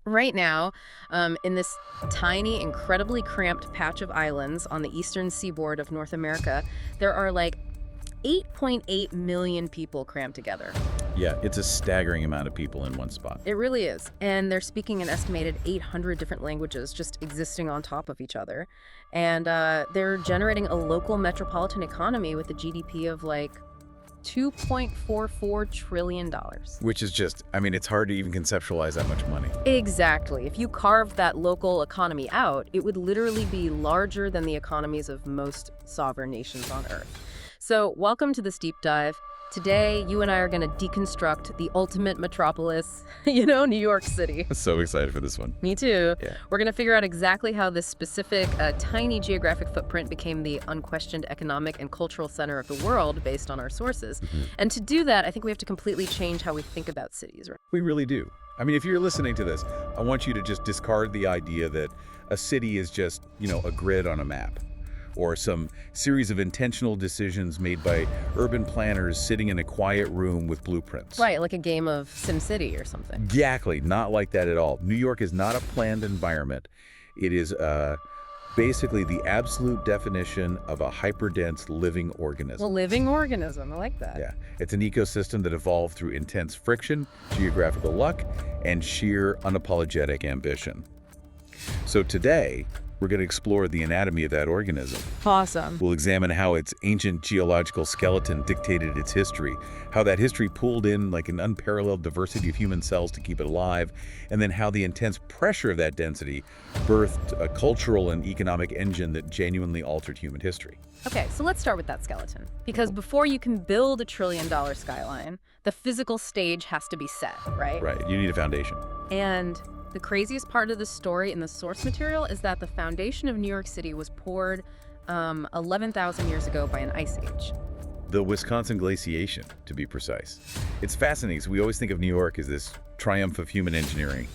Right now, in this tiny, incredibly cramped patch of islands on the eastern seaboard of North America, there are like 8.8 million people crammed together. Yeah, it's a staggering amount of people in one spot. It really is. And they're speaking an estimated 800 different languages just existing on top of each other. And they're generating a local metropolitan economy with a GDP of like $2.44 trillion. Which is just, I mean, it's hard to even conceptualize that much money. Exactly. If you carved that local economy out, it would literally be larger than the economies of most sovereign nations on Earth. So welcome to this deep dive. Today, you and I are going to deconstruct the ultimate metropolis, New York City. I'm so excited for this one. Me too. Yeah. We're going to figure out exactly how this specific, tiny geographic footprint became the unquestioned economic and cultural center of the world based on our sources. And to do that, I think we have to completely change how we think about cities, right? We really do. I mean, if you're listening to this, I want you to just discard the idea that a city is just, a grid on a map, or some series of intentional decisions made by urban planners sitting in a quiet room with blueprints. Right, like a game of SimCity or something. Exactly, not like that at all. New York is not a planned environment. It is basically the absolute definition of a hyperdense living organism. A living organism, I like that. Yeah, it's an ecosystem that evolved through intense friction, geographical luck, and sheer unapologetic ambition. So today, we're going to explore the anatomy of that organism. Awesome. We'll examine how its ancient geological skeleton dictated its history, how that history pulled in like an unparalleled diversity of human cells to keep it alive, and then how the intense pressure of that density birthed a cultural and economic engine that genuinely altered human history. Okay, so let's start with that skeleton. Because before you can build a trillion-dollar skyline, the physical stage has to be set, right? Right, you need a foundation. And the craziest part of the story in the source material is that the foundation of New York City was poured 11,000 years ago by an ice age. The Wisconsin glaciation, to be precise. It's fascinating, so we always think of New York as this triumph of human engineering,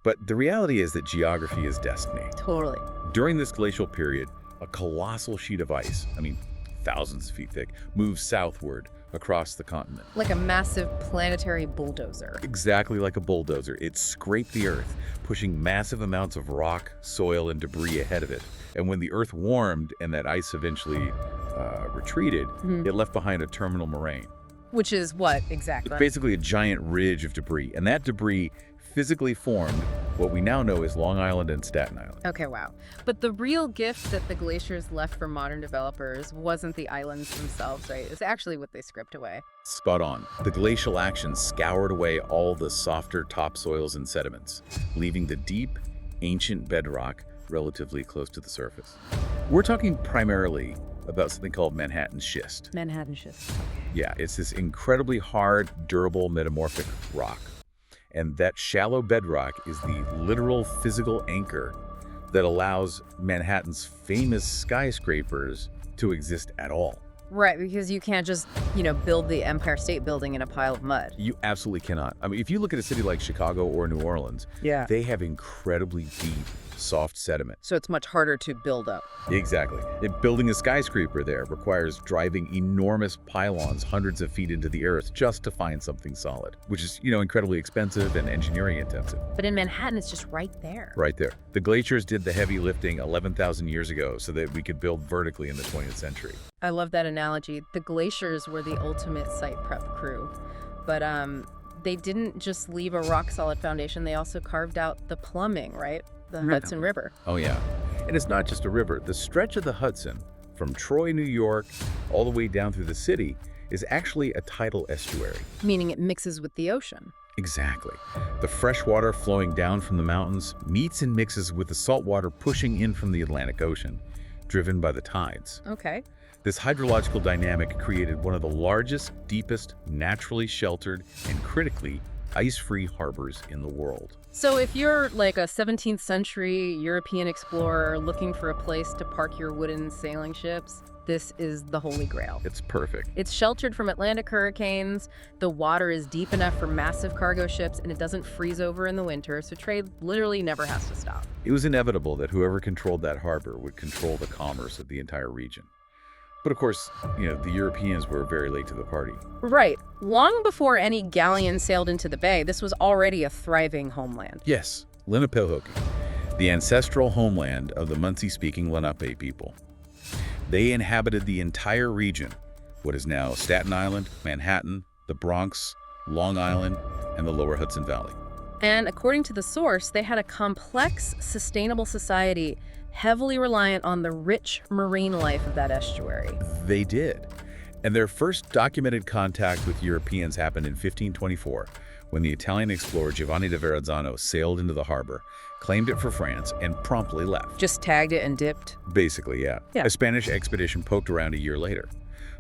But the reality is that geography is destiny. Totally. During this glacial period, a colossal sheet of ice, thousands of feet thick, moves southward across the continent. Like a massive planetary bulldozer. Exactly like a bulldozer. It scraped the Earth, pushing massive amounts of rock, soil, and debris ahead of it. And when the Earth warmed and that ice eventually retreated, it left behind a terminal moraine. Which is what, exactly? It's basically a giant ridge of debris. And that debris physically formed what we now know as Long Island and Staten Island. Okay, wow. But the real gift that the glaciers left for modern developers wasn't the islands themselves, right? It's actually what they scraped away. Spot on. The glacial action scoured away all the softer topsoils and sediments, leaving the deep, ancient bedrock relatively close to the surface. We're talking primarily about something called Manhattan schist. Manhattan schist. Yeah, it's this incredibly hard, durable, metamorphic rock. And that shallow bedrock is the literal physical anchor that allows Manhattan's famous skyscrapers to exist at all. Right, because you can't just, build the Empire State Building in a pile of mud. You absolutely cannot. If you look at a city like Chicago or New Orleans, they have incredibly deep, soft sediment. So it's much harder to build up. Exactly. Building a skyscraper there requires driving enormous pylons hundreds of feet into the earth just to find something solid, which is, incredibly expensive and engineering intensive. But in Manhattan, it's just right there. Right there. The glaciers did the heavy lifting 11,000 years ago so that we could build vertically in the 20th century. I love that analogy. The glaciers were the ultimate site prep crew. But they didn't just leave a rock-solid foundation. They also carved out the plumbing, right? The Hudson River. Oh, yeah. And it's not just a river. The stretch of the Hudson, from Troy, New York, all the way down through the city, is actually a tidal estuary. Meaning it mixes with the ocean. Exactly. The fresh water flowing down from the mountains meets and mixes with the salt water pushing in from the Atlantic Ocean, driven by the tides. Okay. This hydrological dynamic created one of the largest, deepest, naturally sheltered, and critically ice-free harbors in the world. So if you're like a 17th century European explorer looking for a place to park your wooden sailing ships, this is the holy grail. It's perfect. It's sheltered from Atlantic hurricanes, the water is deep enough for massive cargo ships, and it doesn't freeze over in the winter, so trade literally never has to stop. It was inevitable that whoever controlled that harbor would control the commerce of the entire region. But of course, the Europeans were very late to the party. Right. Long before any galleon sailed into the bay, this was already a thriving homeland. Yes, Lenapehoking, the ancestral homeland of the Munsee-speaking Lenape people. They inhabited the entire region, what is now Staten Island, Manhattan, the Bronx, Long Island, and the lower Hudson Valley. And according to the source, they had a complex, sustainable society heavily reliant on the rich marine life of that estuary. They did. And their first documented contact with Europeans happened in 1524, when the Italian explorer Giovanni da Verrazzano sailed into the harbor, claimed it for France, and promptly left. Just tagged it and dipped? Basically, yeah. A Spanish expedition poked around a year later.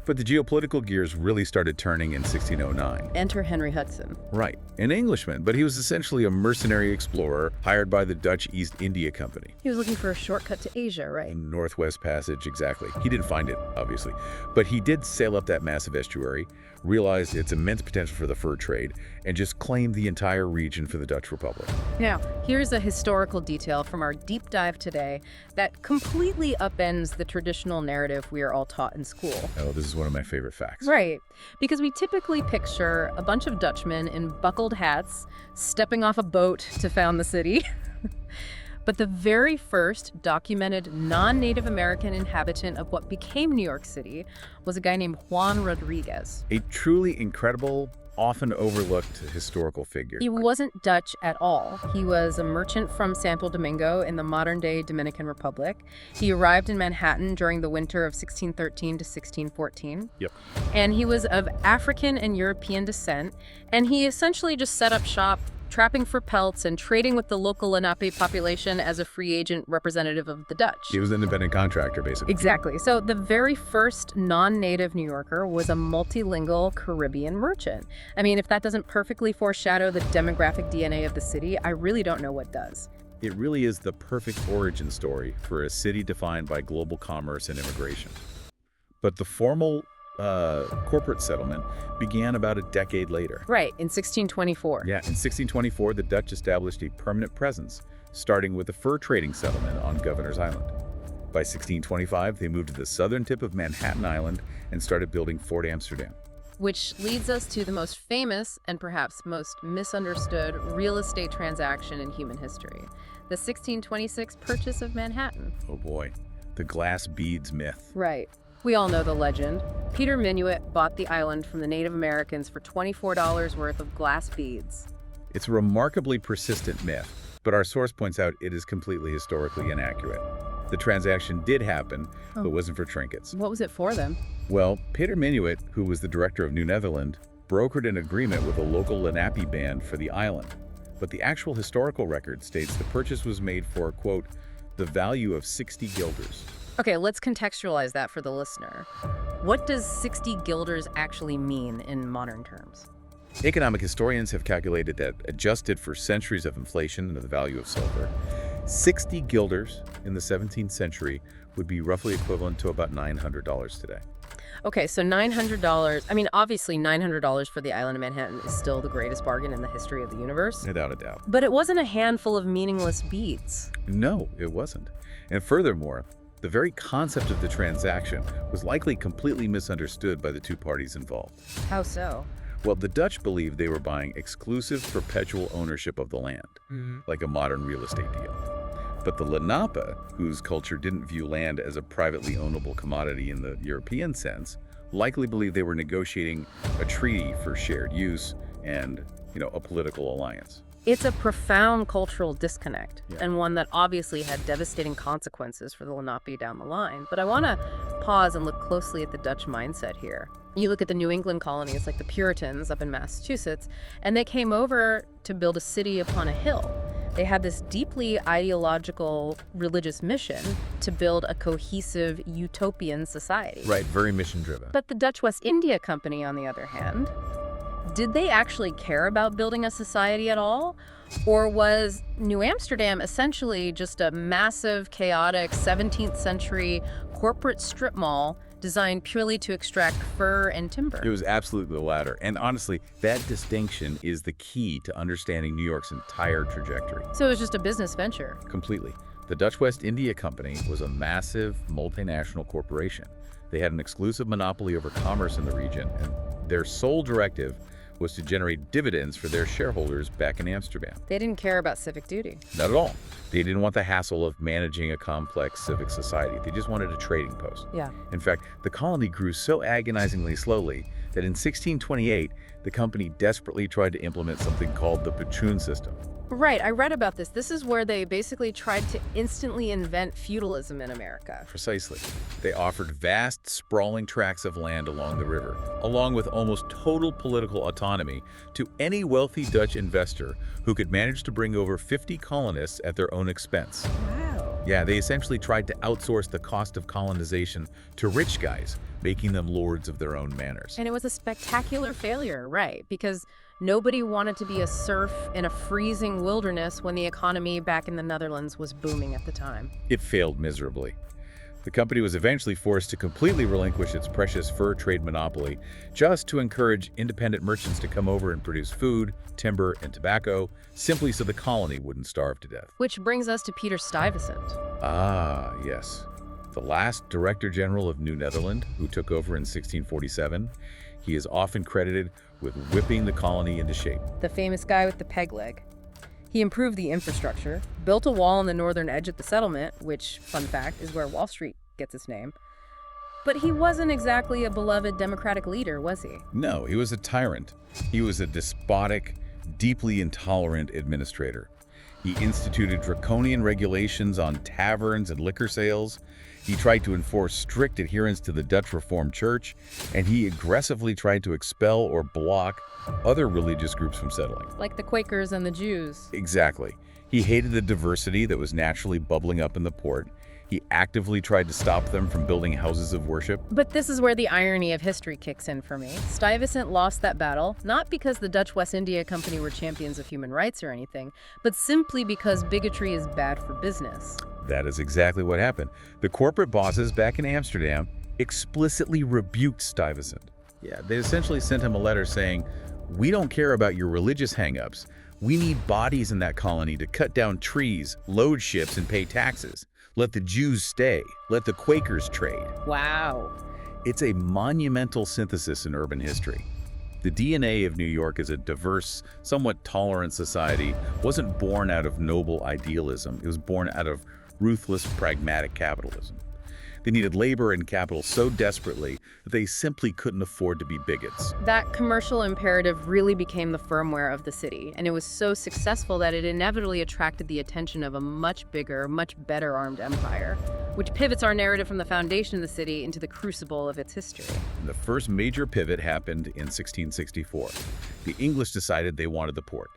But the geopolitical gears really started turning in 1609. Enter Henry Hudson. Right, an Englishman, but he was essentially a mercenary explorer hired by the Dutch East India Company. He was looking for a shortcut to Asia, right? Northwest Passage, exactly. He didn't find it, obviously. But he did sail up that massive estuary, realized its immense potential for the fur trade, and just claimed the entire region for the Dutch Republic. Now, here's a historical detail from our deep dive today that completely upends the traditional narrative we are all taught in school. Oh, this is one of my favorite facts. Right, because we typically picture a bunch of Dutchmen in buckled hats stepping off a boat to found the city. But the very first documented non-Native American inhabitant of what became New York City was a guy named Juan Rodriguez. A truly incredible, often overlooked historical figure. He wasn't Dutch at all. He was a merchant from Santo Domingo in the modern-day Dominican Republic. He arrived in Manhattan during the winter of 1613 to 1614. Yep. And he was of African and European descent, and he essentially just set up shop, trapping for pelts and trading with the local Lenape population as a free agent representative of the Dutch. He was an independent contractor, basically. Exactly. So the very first non-native New Yorker was a multilingual Caribbean merchant. I mean, if that doesn't perfectly foreshadow the demographic DNA of the city, I really don't know what does. It really is the perfect origin story for a city defined by global commerce and immigration. But the formal corporate settlement began about a decade later. Right, in 1624. Yeah, in 1624, the Dutch established a permanent presence, starting with a fur trading settlement on Governor's Island. By 1625, they moved to the southern tip of Manhattan Island and started building Fort Amsterdam. Which leads us to the most famous and perhaps most misunderstood real estate transaction in human history, the 1626 purchase of Manhattan. Oh boy, the glass beads myth. Right. We all know the legend. Peter Minuit bought the island from the Native Americans for $24 worth of glass beads. It's a remarkably persistent myth, but our source points out it is completely historically inaccurate. The transaction did happen, but wasn't for trinkets. What was it for then? Well, Peter Minuit, who was the director of New Netherland, brokered an agreement with a local Lenape band for the island. But the actual historical record states the purchase was made for, quote, the value of 60 guilders. Okay, let's contextualize that for the listener. What does 60 guilders actually mean in modern terms? Economic historians have calculated that, adjusted for centuries of inflation and the value of silver, 60 guilders in the 17th century would be roughly equivalent to about $900 today. Okay, so $900, I mean, obviously $900 for the island of Manhattan is still the greatest bargain in the history of the universe. Without a doubt. But it wasn't a handful of meaningless beads. No, it wasn't. And furthermore, the very concept of the transaction was likely completely misunderstood by the two parties involved. How so? Well, the Dutch believed they were buying exclusive perpetual ownership of the land, like a modern real estate deal. But the Lenape, whose culture didn't view land as a privately ownable commodity in the European sense, likely believed they were negotiating a treaty for shared use and, a political alliance. It's a profound cultural disconnect, and one that obviously had devastating consequences for the Lenape down the line. But I want to pause and look closely at the Dutch mindset here. You look at the New England colonies, like the Puritans up in Massachusetts, and they came over to build a city upon a hill. They had this deeply ideological religious mission to build a cohesive utopian society. Right, very mission-driven. But the Dutch West India Company, on the other hand, did they actually care about building a society at all? Or was New Amsterdam essentially just a massive, chaotic 17th century corporate strip mall designed purely to extract fur and timber? It was absolutely the latter. And honestly, that distinction is the key to understanding New York's entire trajectory. So it was just a business venture. Completely. The Dutch West India Company was a massive multinational corporation. They had an exclusive monopoly over commerce in the region, and their sole directive was to generate dividends for their shareholders back in Amsterdam. They didn't care about civic duty. Not at all. They didn't want the hassle of managing a complex civic society. They just wanted a trading post. Yeah. In fact, the colony grew so agonizingly slowly that in 1628, the company desperately tried to implement something called the patroon system. Right, I read about this. This is where they basically tried to instantly invent feudalism in America. Precisely. They offered vast, sprawling tracts of land along the river, along with almost total political autonomy to any wealthy Dutch investor who could manage to bring over 50 colonists at their own expense. Wow. Yeah, they essentially tried to outsource the cost of colonization to rich guys, making them lords of their own manors. And it was a spectacular failure, right? Because nobody wanted to be a serf in a freezing wilderness when the economy back in the Netherlands was booming at the time. It failed miserably. The company was eventually forced to completely relinquish its precious fur trade monopoly just to encourage independent merchants to come over and produce food, timber, and tobacco, simply so the colony wouldn't starve to death. Which brings us to Peter Stuyvesant. Ah, yes. The last Director General of New Netherland, who took over in 1647, he is often credited with whipping the colony into shape. The famous guy with the peg leg. He improved the infrastructure, built a wall on the northern edge of the settlement, which, fun fact, is where Wall Street gets its name. But he wasn't exactly a beloved democratic leader, was he? No, he was a tyrant. He was a despotic, deeply intolerant administrator. He instituted draconian regulations on taverns and liquor sales. He tried to enforce strict adherence to the Dutch Reformed Church, and he aggressively tried to expel or block other religious groups from settling. Like the Quakers and the Jews. Exactly. He hated the diversity that was naturally bubbling up in the port. He actively tried to stop them from building houses of worship. But this is where the irony of history kicks in for me. Stuyvesant lost that battle, not because the Dutch West India Company were champions of human rights or anything, but simply because bigotry is bad for business. That is exactly what happened. The corporate bosses back in Amsterdam explicitly rebuked Stuyvesant. Yeah, they essentially sent him a letter saying, "We don't care about your religious hang-ups. We need bodies in that colony to cut down trees, load ships, and pay taxes. Let the Jews stay. Let the Quakers trade." Wow. It's a monumental synthesis in urban history. The DNA of New York as a diverse, somewhat tolerant society wasn't born out of noble idealism. It was born out of ruthless, pragmatic capitalism. They needed labor and capital so desperately that they simply couldn't afford to be bigots. That commercial imperative really became the firmware of the city, and it was so successful that it inevitably attracted the attention of a much bigger, much better armed empire, which pivots our narrative from the foundation of the city into the crucible of its history. And the first major pivot happened in 1664. The English decided they wanted the port.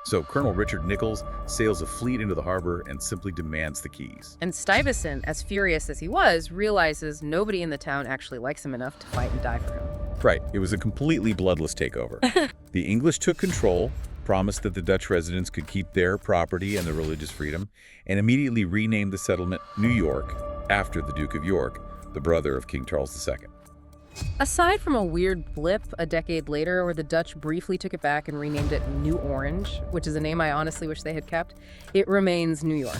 So Colonel Richard Nicolls sails a fleet into the harbor and simply demands the keys. And Stuyvesant, as furious as he was, realizes nobody in the town actually likes him enough to fight and die for him. Right, it was a completely bloodless takeover. The English took control, promised that the Dutch residents could keep their property and their religious freedom, and immediately renamed the settlement New York after the Duke of York, the brother of King Charles II. Aside from a weird blip a decade later where the Dutch briefly took it back and renamed it New Orange, which is a name I honestly wish they had kept, it remains New York.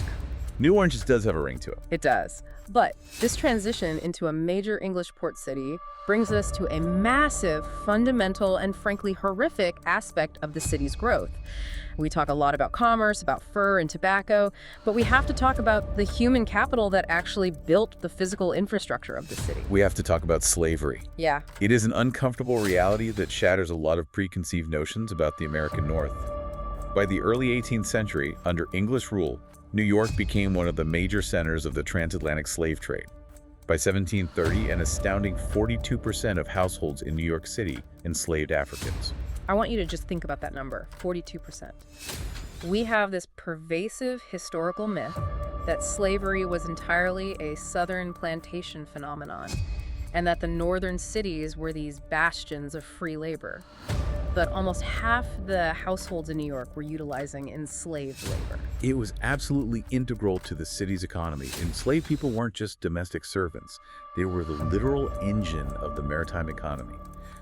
New Orange does have a ring to it. It does. But this transition into a major English port city brings us to a massive, fundamental, and frankly horrific aspect of the city's growth. We talk a lot about commerce, about fur and tobacco, but we have to talk about the human capital that actually built the physical infrastructure of the city. We have to talk about slavery. Yeah. It is an uncomfortable reality that shatters a lot of preconceived notions about the American North. By the early 18th century, under English rule, New York became one of the major centers of the transatlantic slave trade. By 1730, an astounding 42% of households in New York City enslaved Africans. I want you to just think about that number, 42%. We have this pervasive historical myth that slavery was entirely a southern plantation phenomenon, and that the northern cities were these bastions of free labor. But almost half the households in New York were utilizing enslaved labor. It was absolutely integral to the city's economy. Enslaved people weren't just domestic servants. They were the literal engine of the maritime economy.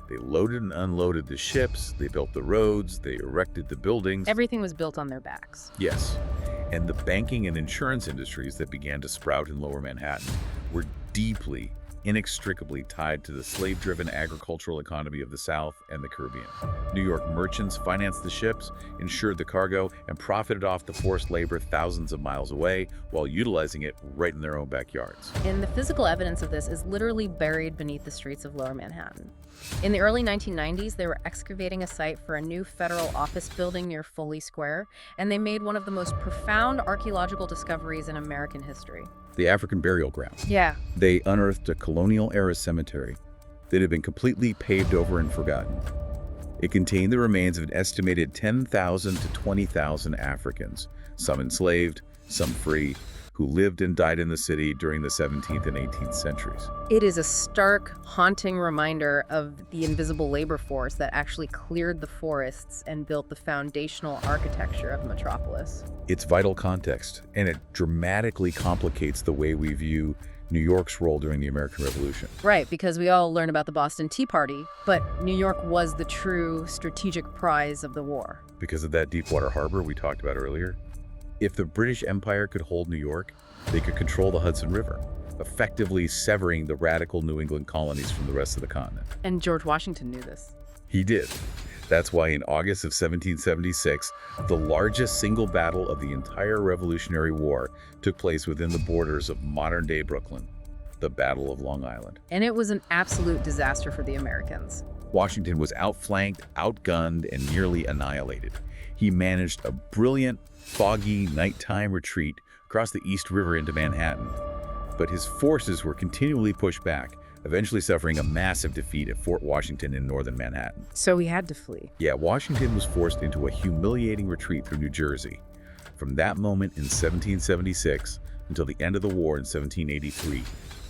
They loaded and unloaded the ships, they built the roads, they erected the buildings. Everything was built on their backs. Yes. And the banking and insurance industries that began to sprout in Lower Manhattan were deeply, inextricably tied to the slave-driven agricultural economy of the South and the Caribbean. New York merchants financed the ships, insured the cargo, and profited off the forced labor thousands of miles away while utilizing it right in their own backyards. And the physical evidence of this is literally buried beneath the streets of Lower Manhattan. In the early 1990s, they were excavating a site for a new federal office building near Foley Square, and they made one of the most profound archaeological discoveries in American history. The African burial ground. Yeah. They unearthed a colonial-era cemetery that had been completely paved over and forgotten. It contained the remains of an estimated 10,000 to 20,000 Africans, some enslaved, some free, who lived and died in the city during the 17th and 18th centuries. It is a stark, haunting reminder of the invisible labor force that actually cleared the forests and built the foundational architecture of the metropolis. It's vital context, and it dramatically complicates the way we view New York's role during the American Revolution. Right, because we all learn about the Boston Tea Party, but New York was the true strategic prize of the war. Because of that Deepwater Harbor we talked about earlier, if the British Empire could hold New York, they could control the Hudson River, effectively severing the radical New England colonies from the rest of the continent. And George Washington knew this. He did. That's why in August of 1776, the largest single battle of the entire Revolutionary War took place within the borders of modern-day Brooklyn, the Battle of Long Island. And it was an absolute disaster for the Americans. Washington was outflanked, outgunned, and nearly annihilated. He managed a brilliant, foggy nighttime retreat across the East River into Manhattan, but his forces were continually pushed back, eventually suffering a massive defeat at Fort Washington in northern Manhattan. So he had to flee. Yeah, Washington was forced into a humiliating retreat through New Jersey. From that moment in 1776 until the end of the war in 1783,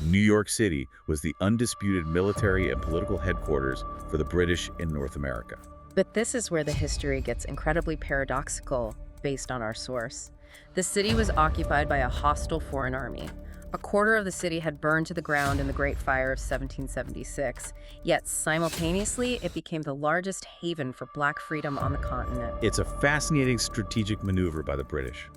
New York City was the undisputed military and political headquarters for the British in North America. But this is where the history gets incredibly paradoxical based on our source. The city was occupied by a hostile foreign army. A quarter of the city had burned to the ground in the Great Fire of 1776, yet simultaneously it became the largest haven for Black freedom on the continent. It's a fascinating strategic maneuver by the British.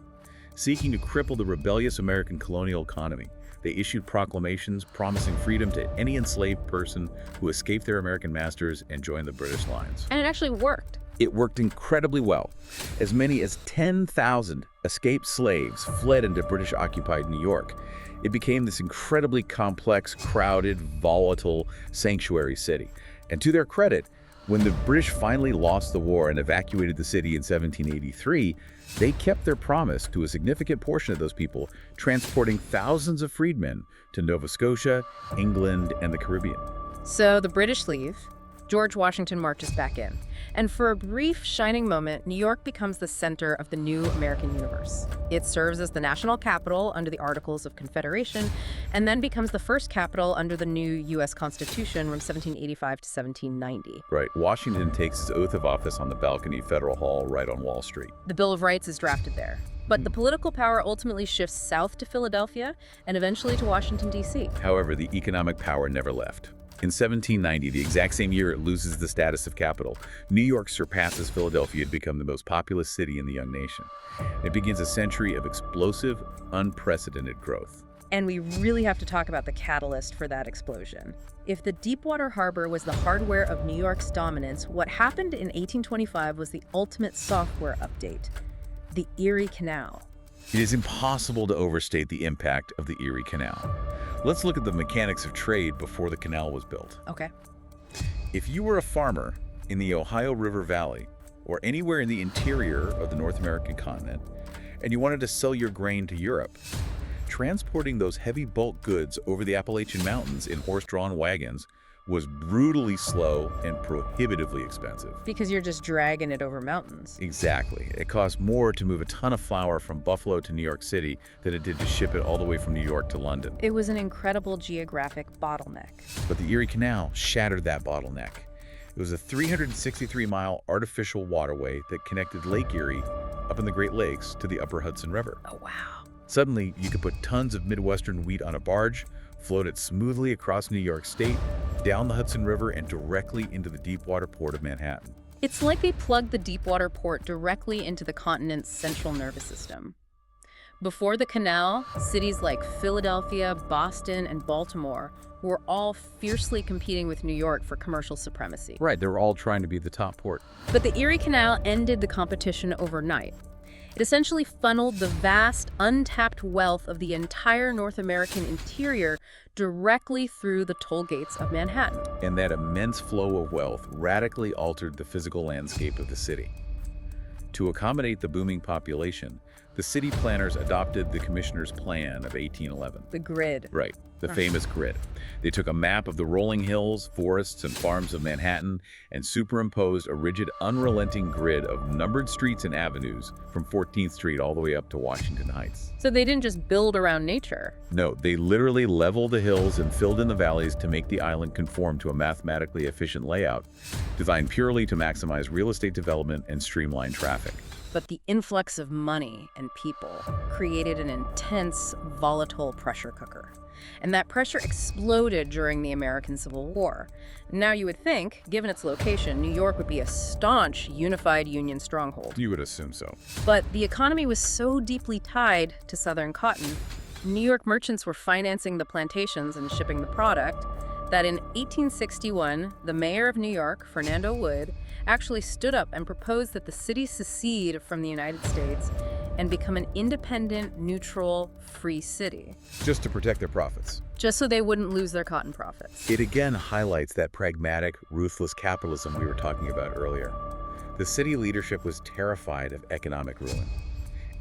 Seeking to cripple the rebellious American colonial economy, they issued proclamations promising freedom to any enslaved person who escaped their American masters and joined the British lines. And it actually worked. It worked incredibly well. As many as 10,000 escaped slaves fled into British-occupied New York. It became this incredibly complex, crowded, volatile sanctuary city. And to their credit, when the British finally lost the war and evacuated the city in 1783, they kept their promise to a significant portion of those people, transporting thousands of freedmen to Nova Scotia, England, and the Caribbean. So the British leave. George Washington marches back in. And for a brief, shining moment, New York becomes the center of the new American universe. It serves as the national capital under the Articles of Confederation, and then becomes the first capital under the new U.S. Constitution from 1785 to 1790. Right. Washington takes his oath of office on the balcony of Federal Hall right on Wall Street. The Bill of Rights is drafted there. But the political power ultimately shifts south to Philadelphia and eventually to Washington, D.C. However, the economic power never left. In 1790, the exact same year it loses the status of capital, New York surpasses Philadelphia to become the most populous city in the young nation. It begins a century of explosive, unprecedented growth. And we really have to talk about the catalyst for that explosion. If the Deepwater Harbor was the hardware of New York's dominance, what happened in 1825 was the ultimate software update, the Erie Canal. It is impossible to overstate the impact of the Erie Canal. Let's look at the mechanics of trade before the canal was built. Okay. If you were a farmer in the Ohio River Valley or anywhere in the interior of the North American continent, and you wanted to sell your grain to Europe, transporting those heavy bulk goods over the Appalachian Mountains in horse-drawn wagons was brutally slow and prohibitively expensive. Because you're just dragging it over mountains. Exactly. It cost more to move a ton of flour from Buffalo to New York City than it did to ship it all the way from New York to London. It was an incredible geographic bottleneck. But the Erie Canal shattered that bottleneck. It was a 363-mile artificial waterway that connected Lake Erie up in the Great Lakes to the upper Hudson River. Oh, wow. Suddenly, you could put tons of Midwestern wheat on a barge, float it smoothly across New York State, down the Hudson River, and directly into the deepwater port of Manhattan. It's like they plugged the deepwater port directly into the continent's central nervous system. Before the canal, cities like Philadelphia, Boston, and Baltimore were all fiercely competing with New York for commercial supremacy. Right, they were all trying to be the top port. But the Erie Canal ended the competition overnight. It essentially funneled the vast, untapped wealth of the entire North American interior directly through the toll gates of Manhattan. And that immense flow of wealth radically altered the physical landscape of the city. To accommodate the booming population, the city planners adopted the Commissioner's Plan of 1811. The grid. Right, the famous grid. They took a map of the rolling hills, forests, and farms of Manhattan and superimposed a rigid, unrelenting grid of numbered streets and avenues from 14th Street all the way up to Washington Heights. So they didn't just build around nature. No, they literally leveled the hills and filled in the valleys to make the island conform to a mathematically efficient layout, designed purely to maximize real estate development and streamline traffic. But the influx of money and people created an intense, volatile pressure cooker. And that pressure exploded during the American Civil War. Now you would think, given its location, New York would be a staunch, unified Union stronghold. You would assume so. But the economy was so deeply tied to Southern cotton, New York merchants were financing the plantations and shipping the product, that in 1861, the mayor of New York, Fernando Wood, actually stood up and proposed that the city secede from the United States and become an independent, neutral, free city. Just to protect their profits. Just so they wouldn't lose their cotton profits. It again highlights that pragmatic, ruthless capitalism we were talking about earlier. The city leadership was terrified of economic ruin.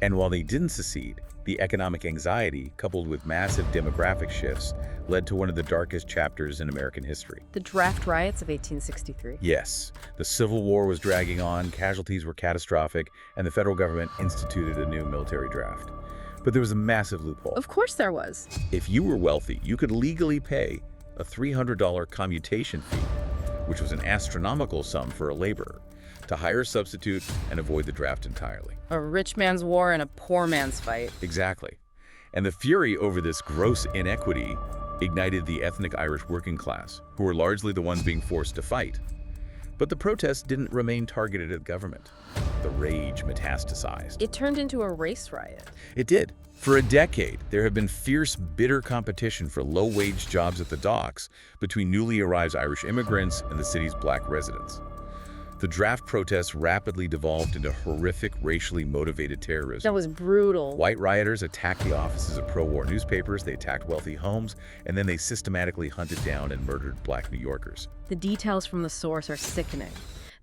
And while they didn't secede, the economic anxiety, coupled with massive demographic shifts, led to one of the darkest chapters in American history. The draft riots of 1863. Yes, the Civil War was dragging on, casualties were catastrophic, and the federal government instituted a new military draft. But there was a massive loophole. Of course there was. If you were wealthy, you could legally pay a $300 commutation fee, which was an astronomical sum for a laborer, to hire a substitute and avoid the draft entirely. A rich man's war and a poor man's fight. Exactly. And the fury over this gross inequity ignited the ethnic Irish working class, who were largely the ones being forced to fight. But the protests didn't remain targeted at government. The rage metastasized. It turned into a race riot. It did. For a decade, there had been fierce, bitter competition for low-wage jobs at the docks between newly arrived Irish immigrants and the city's black residents. The draft protests rapidly devolved into horrific, racially motivated terrorism. That was brutal. White rioters attacked the offices of pro-war newspapers, they attacked wealthy homes, and then they systematically hunted down and murdered black New Yorkers. The details from the source are sickening.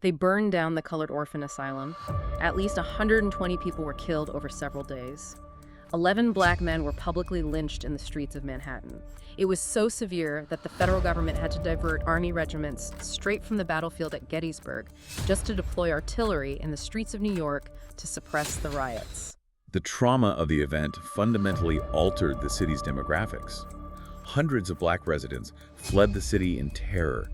They burned down the colored orphan asylum. At least 120 people were killed over several days. 11 black men were publicly lynched in the streets of Manhattan. It was so severe that the federal government had to divert army regiments straight from the battlefield at Gettysburg just to deploy artillery in the streets of New York to suppress the riots. The trauma of the event fundamentally altered the city's demographics. Hundreds of black residents fled the city in terror,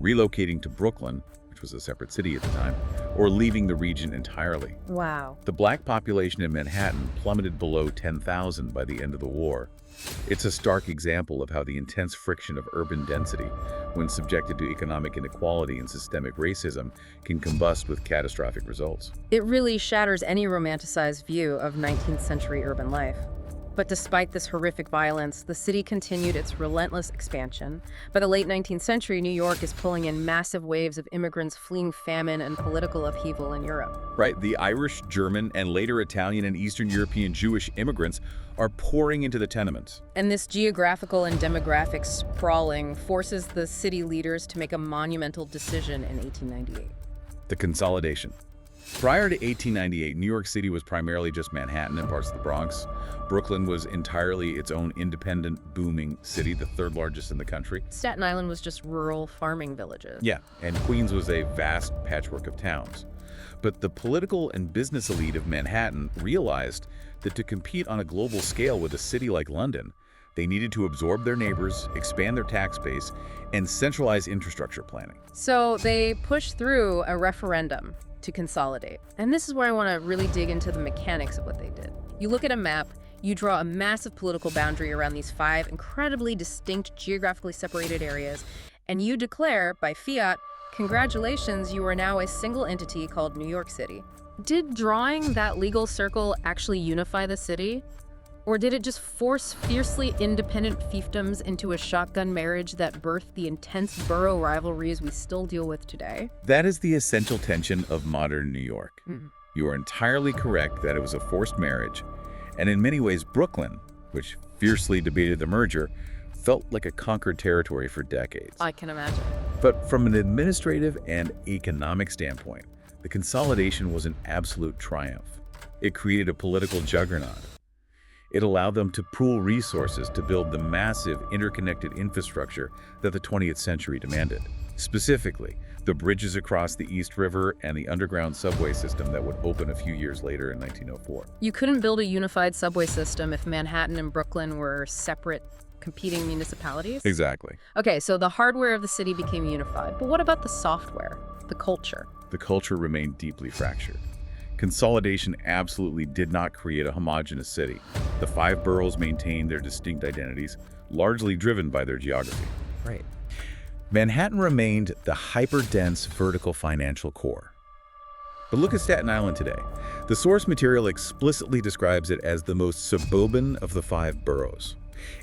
relocating to Brooklyn, which was a separate city at the time, or leaving the region entirely. Wow. The black population in Manhattan plummeted below 10,000 by the end of the war. It's a stark example of how the intense friction of urban density, when subjected to economic inequality and systemic racism, can combust with catastrophic results. It really shatters any romanticized view of 19th century urban life. But despite this horrific violence, the city continued its relentless expansion. By the late 19th century, New York is pulling in massive waves of immigrants fleeing famine and political upheaval in Europe. Right, the Irish, German, and later Italian and Eastern European Jewish immigrants are pouring into the tenements. And this geographical and demographic sprawling forces the city leaders to make a monumental decision in 1898. The consolidation. Prior to 1898, New York City was primarily just Manhattan and parts of the Bronx. Brooklyn was entirely its own independent, booming city, the third largest in the country. Staten Island was just rural farming villages. Yeah, and Queens was a vast patchwork of towns. But the political and business elite of Manhattan realized that to compete on a global scale with a city like London, they needed to absorb their neighbors, expand their tax base, and centralize infrastructure planning. So they pushed through a referendum to consolidate. And this is where I want to really dig into the mechanics of what they did. You look at a map, you draw a massive political boundary around these 5 incredibly distinct, geographically separated areas, and you declare, by fiat, congratulations, you are now a single entity called New York City. Did drawing that legal circle actually unify the city? Or did it just force fiercely independent fiefdoms into a shotgun marriage that birthed the intense borough rivalries we still deal with today? That is the essential tension of modern New York. You are entirely correct that it was a forced marriage, and in many ways Brooklyn, which fiercely debated the merger, felt like a conquered territory for decades. I can imagine. But from an administrative and economic standpoint, the consolidation was an absolute triumph. It created a political juggernaut. It allowed them to pool resources to build the massive interconnected infrastructure that the 20th century demanded. Specifically, the bridges across the East River and the underground subway system that would open a few years later in 1904. You couldn't build a unified subway system if Manhattan and Brooklyn were separate, competing municipalities? Exactly. Okay, so the hardware of the city became unified, but what about the software, the culture? The culture remained deeply fractured. Consolidation absolutely did not create a homogeneous city. The 5 boroughs maintained their distinct identities, largely driven by their geography. Right. Manhattan remained the hyper-dense vertical financial core. But look at Staten Island today. The source material explicitly describes it as the most suburban of the 5 boroughs.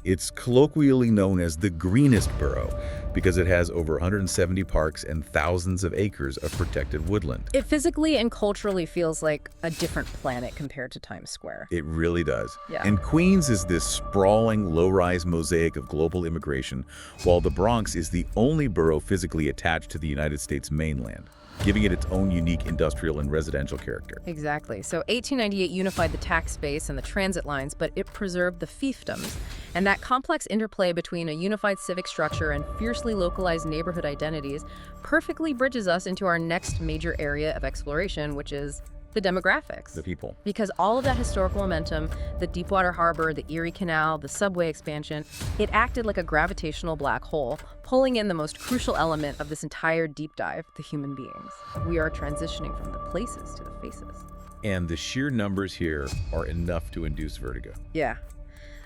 It's colloquially known as the greenest borough because it has over 170 parks and thousands of acres of protected woodland. It physically and culturally feels like a different planet compared to Times Square. It really does. Yeah. And Queens is this sprawling, low-rise mosaic of global immigration, while the Bronx is the only borough physically attached to the United States mainland, giving it its own unique industrial and residential character. Exactly. So 1898 unified the tax base and the transit lines, but it preserved the fiefdoms. And that complex interplay between a unified civic structure and fiercely localized neighborhood identities perfectly bridges us into our next major area of exploration, which is the demographics. The people. Because all of that historical momentum, the Deepwater Harbor, the Erie Canal, the subway expansion, it acted like a gravitational black hole, pulling in the most crucial element of this entire deep dive, the human beings. We are transitioning from the places to the faces. And the sheer numbers here are enough to induce vertigo. Yeah.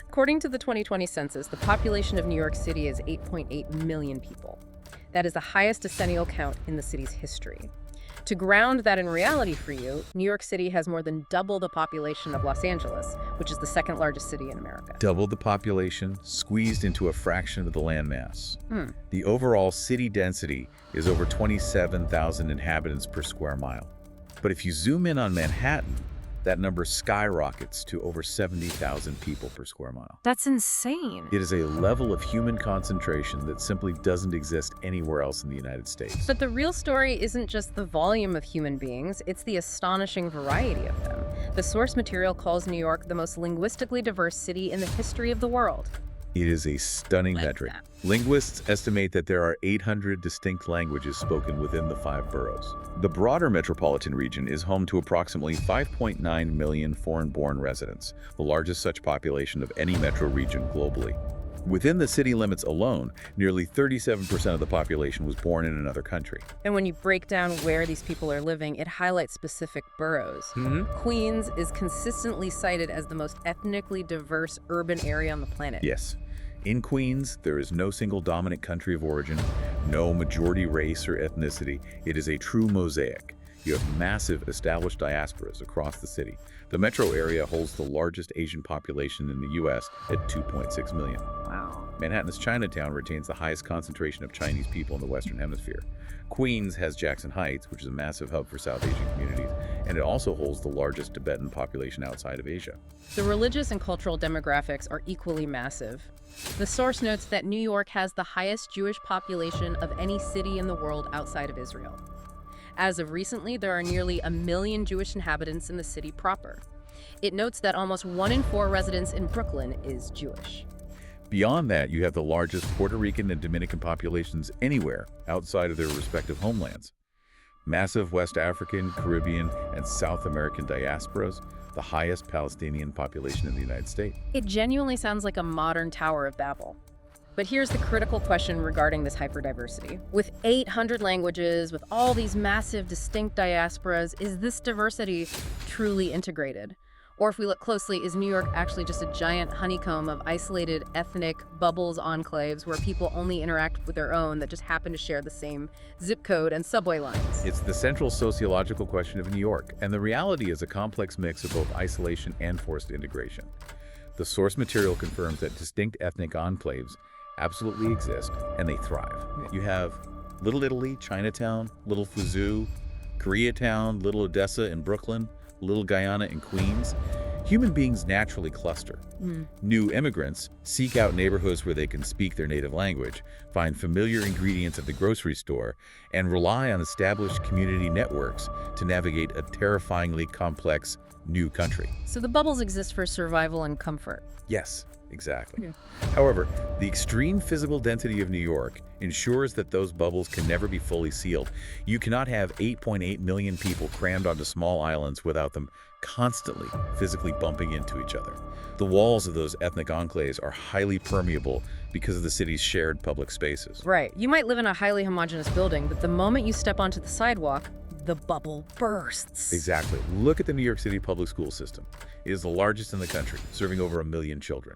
According to the 2020 census, the population of New York City is 8.8 million people. That is the highest decennial count in the city's history. To ground that in reality for you, New York City has more than double the population of Los Angeles, which is the second largest city in America. Double the population, squeezed into a fraction of the landmass. The overall city density is over 27,000 inhabitants per square mile. But if you zoom in on Manhattan, that number skyrockets to over 70,000 people per square mile. That's insane. It is a level of human concentration that simply doesn't exist anywhere else in the United States. But the real story isn't just the volume of human beings, it's the astonishing variety of them. The source material calls New York the most linguistically diverse city in the history of the world. It is a stunning metric. Linguists estimate that there are 800 distinct languages spoken within the 5 boroughs. The broader metropolitan region is home to approximately 5.9 million foreign-born residents, the largest such population of any metro region globally. Within the city limits alone, nearly 37% of the population was born in another country. And when you break down where these people are living, it highlights specific boroughs. Queens is consistently cited as the most ethnically diverse urban area on the planet. Yes. In Queens, there is no single dominant country of origin, no majority race or ethnicity. It is a true mosaic. You have massive established diasporas across the city. The metro area holds the largest Asian population in the U.S. at 2.6 million. Wow. Manhattan's Chinatown retains the highest concentration of Chinese people in the Western Hemisphere. Queens has Jackson Heights, which is a massive hub for South Asian communities, and it also holds the largest Tibetan population outside of Asia. The religious and cultural demographics are equally massive. The source notes that New York has the highest Jewish population of any city in the world outside of Israel. As of recently, there are nearly 1 million Jewish inhabitants in the city proper. It notes that almost 1 in 4 residents in Brooklyn is Jewish. Beyond that, you have the largest Puerto Rican and Dominican populations anywhere outside of their respective homelands. Massive West African, Caribbean, and South American diasporas, the highest Palestinian population in the United States. It genuinely sounds like a modern Tower of Babel. But here's the critical question regarding this hyperdiversity. With 800 languages, with all these massive distinct diasporas, is this diversity truly integrated? Or if we look closely, is New York actually just a giant honeycomb of isolated ethnic bubbles enclaves where people only interact with their own that just happen to share the same zip code and subway lines? It's the central sociological question of New York, and the reality is a complex mix of both isolation and forced integration. The source material confirms that distinct ethnic enclaves absolutely exist, and they thrive. You have Little Italy, Chinatown, Little Fuzhou, Koreatown, Little Odessa in Brooklyn, Little Guyana in Queens. Human beings naturally cluster. New immigrants seek out neighborhoods where they can speak their native language, find familiar ingredients at the grocery store, and rely on established community networks to navigate a terrifyingly complex new country. So the bubbles exist for survival and comfort. Yes, exactly. However, the extreme physical density of New York ensures that those bubbles can never be fully sealed. You cannot have 8.8 million people crammed onto small islands without them constantly physically bumping into each other. The walls of those ethnic enclaves are highly permeable because of the city's shared public spaces. Right. You might live in a highly homogeneous building, but the moment you step onto the sidewalk, the bubble bursts. Exactly. Look at the New York City public school system. It is the largest in the country, serving over 1 million children.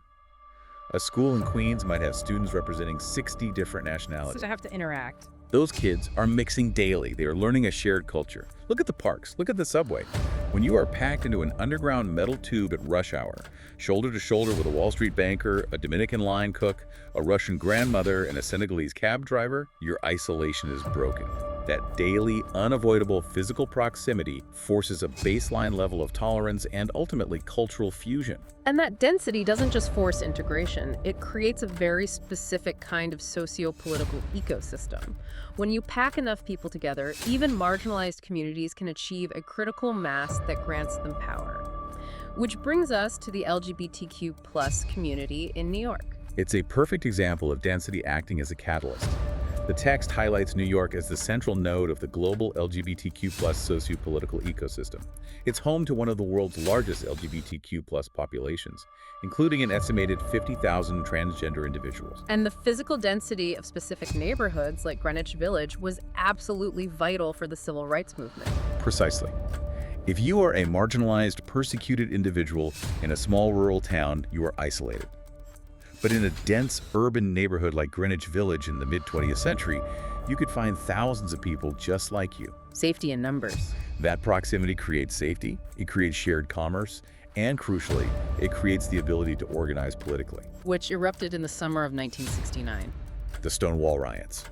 A school in Queens might have students representing 60 different nationalities. So to have to interact. Those kids are mixing daily. They are learning a shared culture. Look at the parks. Look at the subway. When you are packed into an underground metal tube at rush hour, shoulder to shoulder with a Wall Street banker, a Dominican line cook, a Russian grandmother, and a Senegalese cab driver, your isolation is broken. That daily, unavoidable physical proximity forces a baseline level of tolerance and ultimately cultural fusion. And that density doesn't just force integration, it creates a very specific kind of socio-political ecosystem. When you pack enough people together, even marginalized communities can achieve a critical mass that grants them power. Which brings us to the LGBTQ+ community in New York. It's a perfect example of density acting as a catalyst. The text highlights New York as the central node of the global LGBTQ+ socio-political ecosystem. It's home to one of the world's largest LGBTQ+ populations, including an estimated 50,000 transgender individuals. And the physical density of specific neighborhoods like Greenwich Village was absolutely vital for the civil rights movement. Precisely. If you are a marginalized, persecuted individual in a small rural town, you are isolated. But in a dense urban neighborhood like Greenwich Village in the mid-20th century, you could find thousands of people just like you. Safety in numbers. That proximity creates safety, it creates shared commerce, and crucially, it creates the ability to organize politically. Which erupted in the summer of 1969. The Stonewall Riots.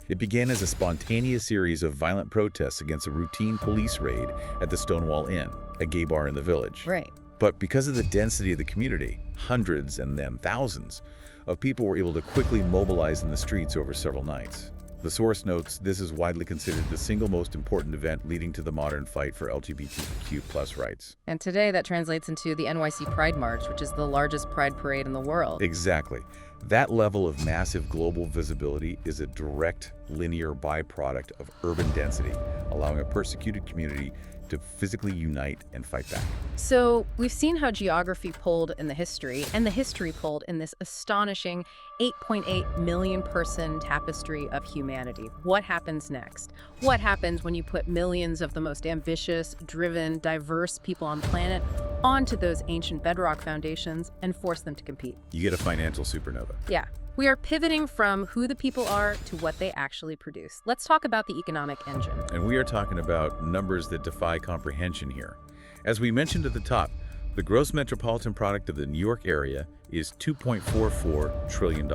It began as a spontaneous series of violent protests against a routine police raid at the Stonewall Inn, a gay bar in the village. Right. But because of the density of the community, hundreds and then thousands of people were able to quickly mobilize in the streets over several nights. The source notes this is widely considered the single most important event leading to the modern fight for LGBTQ+ rights. And today that translates into the NYC Pride March, which is the largest pride parade in the world. Exactly. That level of massive global visibility is a direct, linear byproduct of urban density, allowing a persecuted community to physically unite and fight back. So we've seen how geography pulled in the history, and the history pulled in this astonishing 8.8 million person tapestry of humanity. What happens next? What happens when you put millions of the most ambitious, driven, diverse people on the planet onto those ancient bedrock foundations and force them to compete? You get a financial supernova. Yeah. We are pivoting from who the people are to what they actually produce. Let's talk about the economic engine. And we are talking about numbers that defy comprehension here. As we mentioned at the top, the gross metropolitan product of the New York area is $2.44 trillion.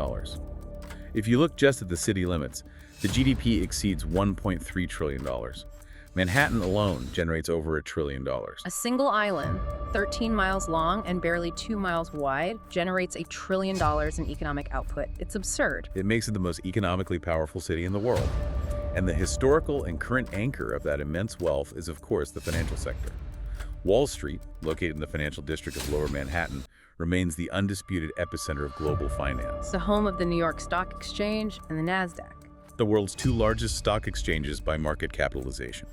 If you look just at the city limits, the GDP exceeds $1.3 trillion. Manhattan alone generates over $1 trillion. A single island, 13 miles long and barely 2 miles wide, generates $1 trillion in economic output. It's absurd. It makes it the most economically powerful city in the world. And the historical and current anchor of that immense wealth is, of course, the financial sector. Wall Street, located in the financial district of Lower Manhattan, remains the undisputed epicenter of global finance. The home of the New York Stock Exchange and the NASDAQ. The world's two largest stock exchanges by market capitalization.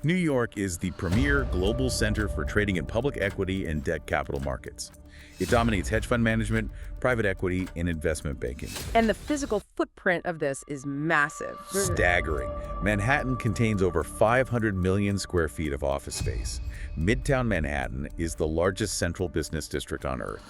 New York is the premier global center for trading in public equity and debt capital markets. It dominates hedge fund management, private equity, and investment banking. And the physical footprint of this is massive. Staggering. Manhattan contains over 500 million square feet of office space. Midtown Manhattan is the largest central business district on Earth.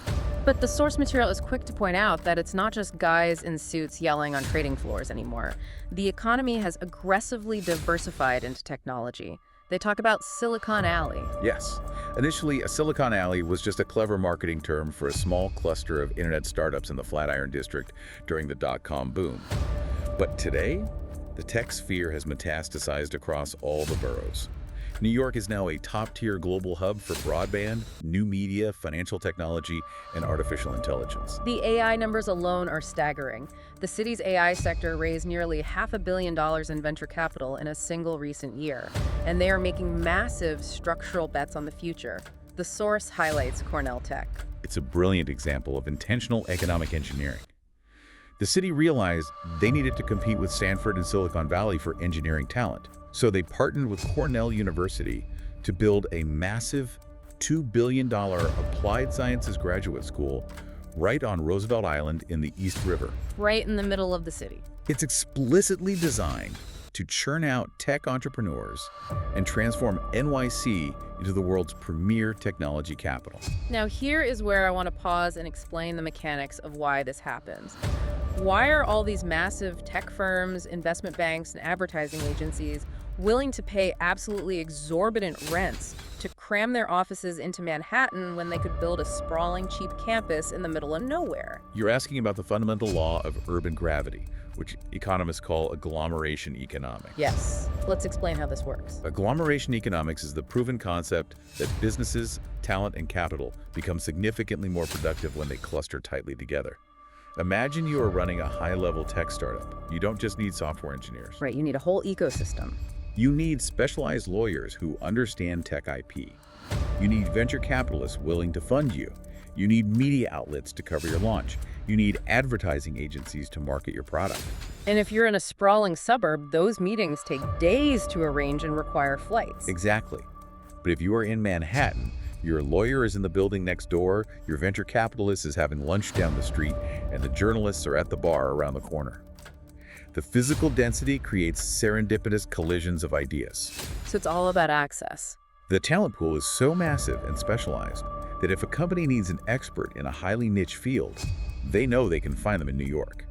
But the source material is quick to point out that it's not just guys in suits yelling on trading floors anymore. The economy has aggressively diversified into technology. They talk about Silicon Alley. Yes. Initially, a Silicon Alley was just a clever marketing term for a small cluster of internet startups in the Flatiron District during the dot-com boom. But today, the tech sphere has metastasized across all the boroughs. New York is now a top-tier global hub for broadband, new media, financial technology, and artificial intelligence. The AI numbers alone are staggering. The city's AI sector raised nearly $500 million in venture capital in a single recent year, and they are making massive structural bets on the future. The source highlights Cornell Tech. It's a brilliant example of intentional economic engineering. The city realized they needed to compete with Stanford and Silicon Valley for engineering talent. So they partnered with Cornell University to build a massive $2 billion applied sciences graduate school right on Roosevelt Island in the East River. Right in the middle of the city. It's explicitly designed to churn out tech entrepreneurs and transform NYC into the world's premier technology capital. Now here is where I want to pause and explain the mechanics of why this happens. Why are all these massive tech firms, investment banks, and advertising agencies willing to pay absolutely exorbitant rents to cram their offices into Manhattan when they could build a sprawling, cheap campus in the middle of nowhere? You're asking about the fundamental law of urban gravity, which economists call agglomeration economics. Yes. Let's explain how this works. Agglomeration economics is the proven concept that businesses, talent, and capital become significantly more productive when they cluster tightly together. Imagine you are running a high-level tech startup. You don't just need software engineers. Right, you need a whole ecosystem. You need specialized lawyers who understand tech IP. You need venture capitalists willing to fund you. You need media outlets to cover your launch. You need advertising agencies to market your product. And if you're in a sprawling suburb, those meetings take days to arrange and require flights. Exactly. But if you are in Manhattan, your lawyer is in the building next door, your venture capitalist is having lunch down the street, and the journalists are at the bar around the corner. The physical density creates serendipitous collisions of ideas. So it's all about access. The talent pool is so massive and specialized that if a company needs an expert in a highly niche field, they know they can find them in New York.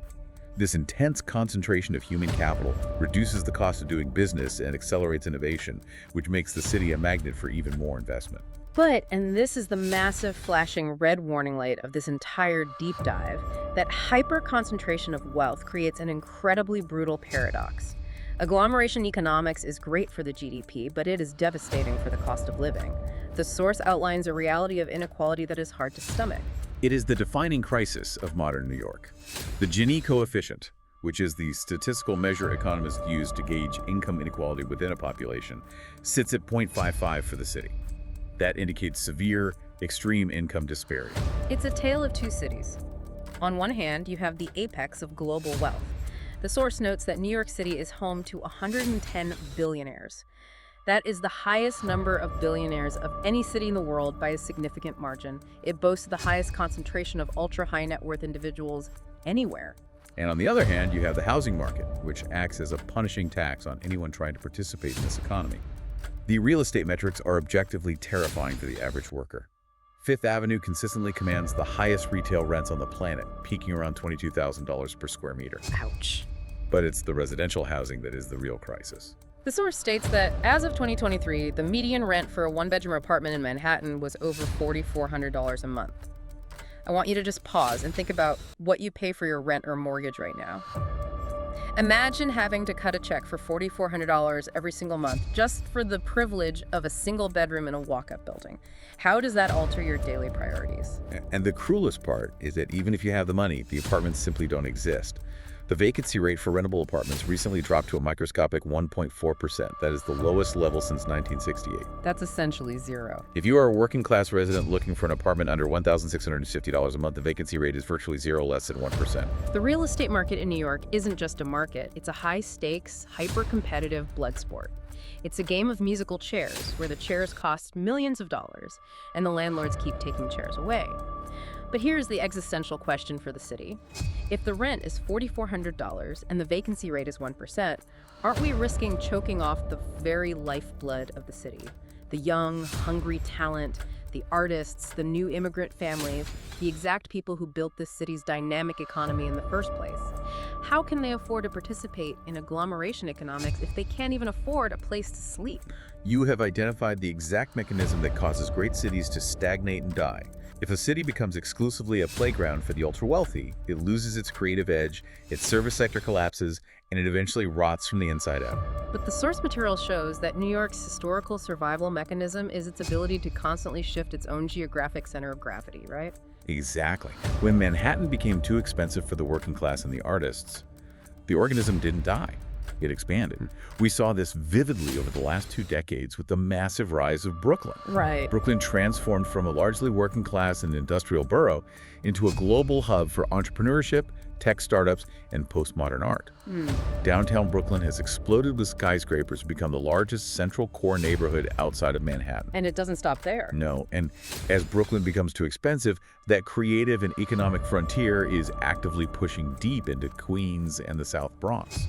This intense concentration of human capital reduces the cost of doing business and accelerates innovation, which makes the city a magnet for even more investment. But, and this is the massive flashing red warning light of this entire deep dive, that hyper-concentration of wealth creates an incredibly brutal paradox. Agglomeration economics is great for the GDP, but it is devastating for the cost of living. The source outlines a reality of inequality that is hard to stomach. It is the defining crisis of modern New York. The Gini coefficient, which is the statistical measure economists use to gauge income inequality within a population, sits at 0.55 for the city. That indicates severe, extreme income disparity. It's a tale of two cities. On one hand, you have the apex of global wealth. The source notes that New York City is home to 110 billionaires. That is the highest number of billionaires of any city in the world by a significant margin. It boasts the highest concentration of ultra-high net worth individuals anywhere. And on the other hand, you have the housing market, which acts as a punishing tax on anyone trying to participate in this economy. The real estate metrics are objectively terrifying for the average worker. Fifth Avenue consistently commands the highest retail rents on the planet, peaking around $22,000 per square meter. Ouch. But it's the residential housing that is the real crisis. The source states that as of 2023, the median rent for a one-bedroom apartment in Manhattan was over $4,400 a month. I want you to just pause and think about what you pay for your rent or mortgage right now. Imagine having to cut a check for $4,400 every single month just for the privilege of a single bedroom in a walk-up building. How does that alter your daily priorities? And the cruelest part is that even if you have the money, the apartments simply don't exist. The vacancy rate for rentable apartments recently dropped to a microscopic 1.4%. That is the lowest level since 1968. That's essentially zero. If you are a working-class resident looking for an apartment under $1,650 a month, the vacancy rate is virtually zero, less than 1%. The real estate market in New York isn't just a market. It's a high-stakes, hyper-competitive blood sport. It's a game of musical chairs, where the chairs cost millions of dollars, and the landlords keep taking chairs away. But here's the existential question for the city. If the rent is $4,400 and the vacancy rate is 1%, aren't we risking choking off the very lifeblood of the city? The young, hungry talent, the artists, the new immigrant families, the exact people who built this city's dynamic economy in the first place. How can they afford to participate in agglomeration economics if they can't even afford a place to sleep? You have identified the exact mechanism that causes great cities to stagnate and die. If a city becomes exclusively a playground for the ultra-wealthy, it loses its creative edge, its service sector collapses, and it eventually rots from the inside out. But the source material shows that New York's historical survival mechanism is its ability to constantly shift its own geographic center of gravity, right? Exactly. When Manhattan became too expensive for the working class and the artists, the organism didn't die. It expanded. We saw this vividly over the last 2 decades with the massive rise of Brooklyn. Right. Brooklyn transformed from a largely working class and industrial borough into a global hub for entrepreneurship, tech startups, and postmodern art. Downtown Brooklyn has exploded with skyscrapers to become the largest central core neighborhood outside of Manhattan. And it doesn't stop there. No, and as Brooklyn becomes too expensive, that creative and economic frontier is actively pushing deep into Queens and the South Bronx.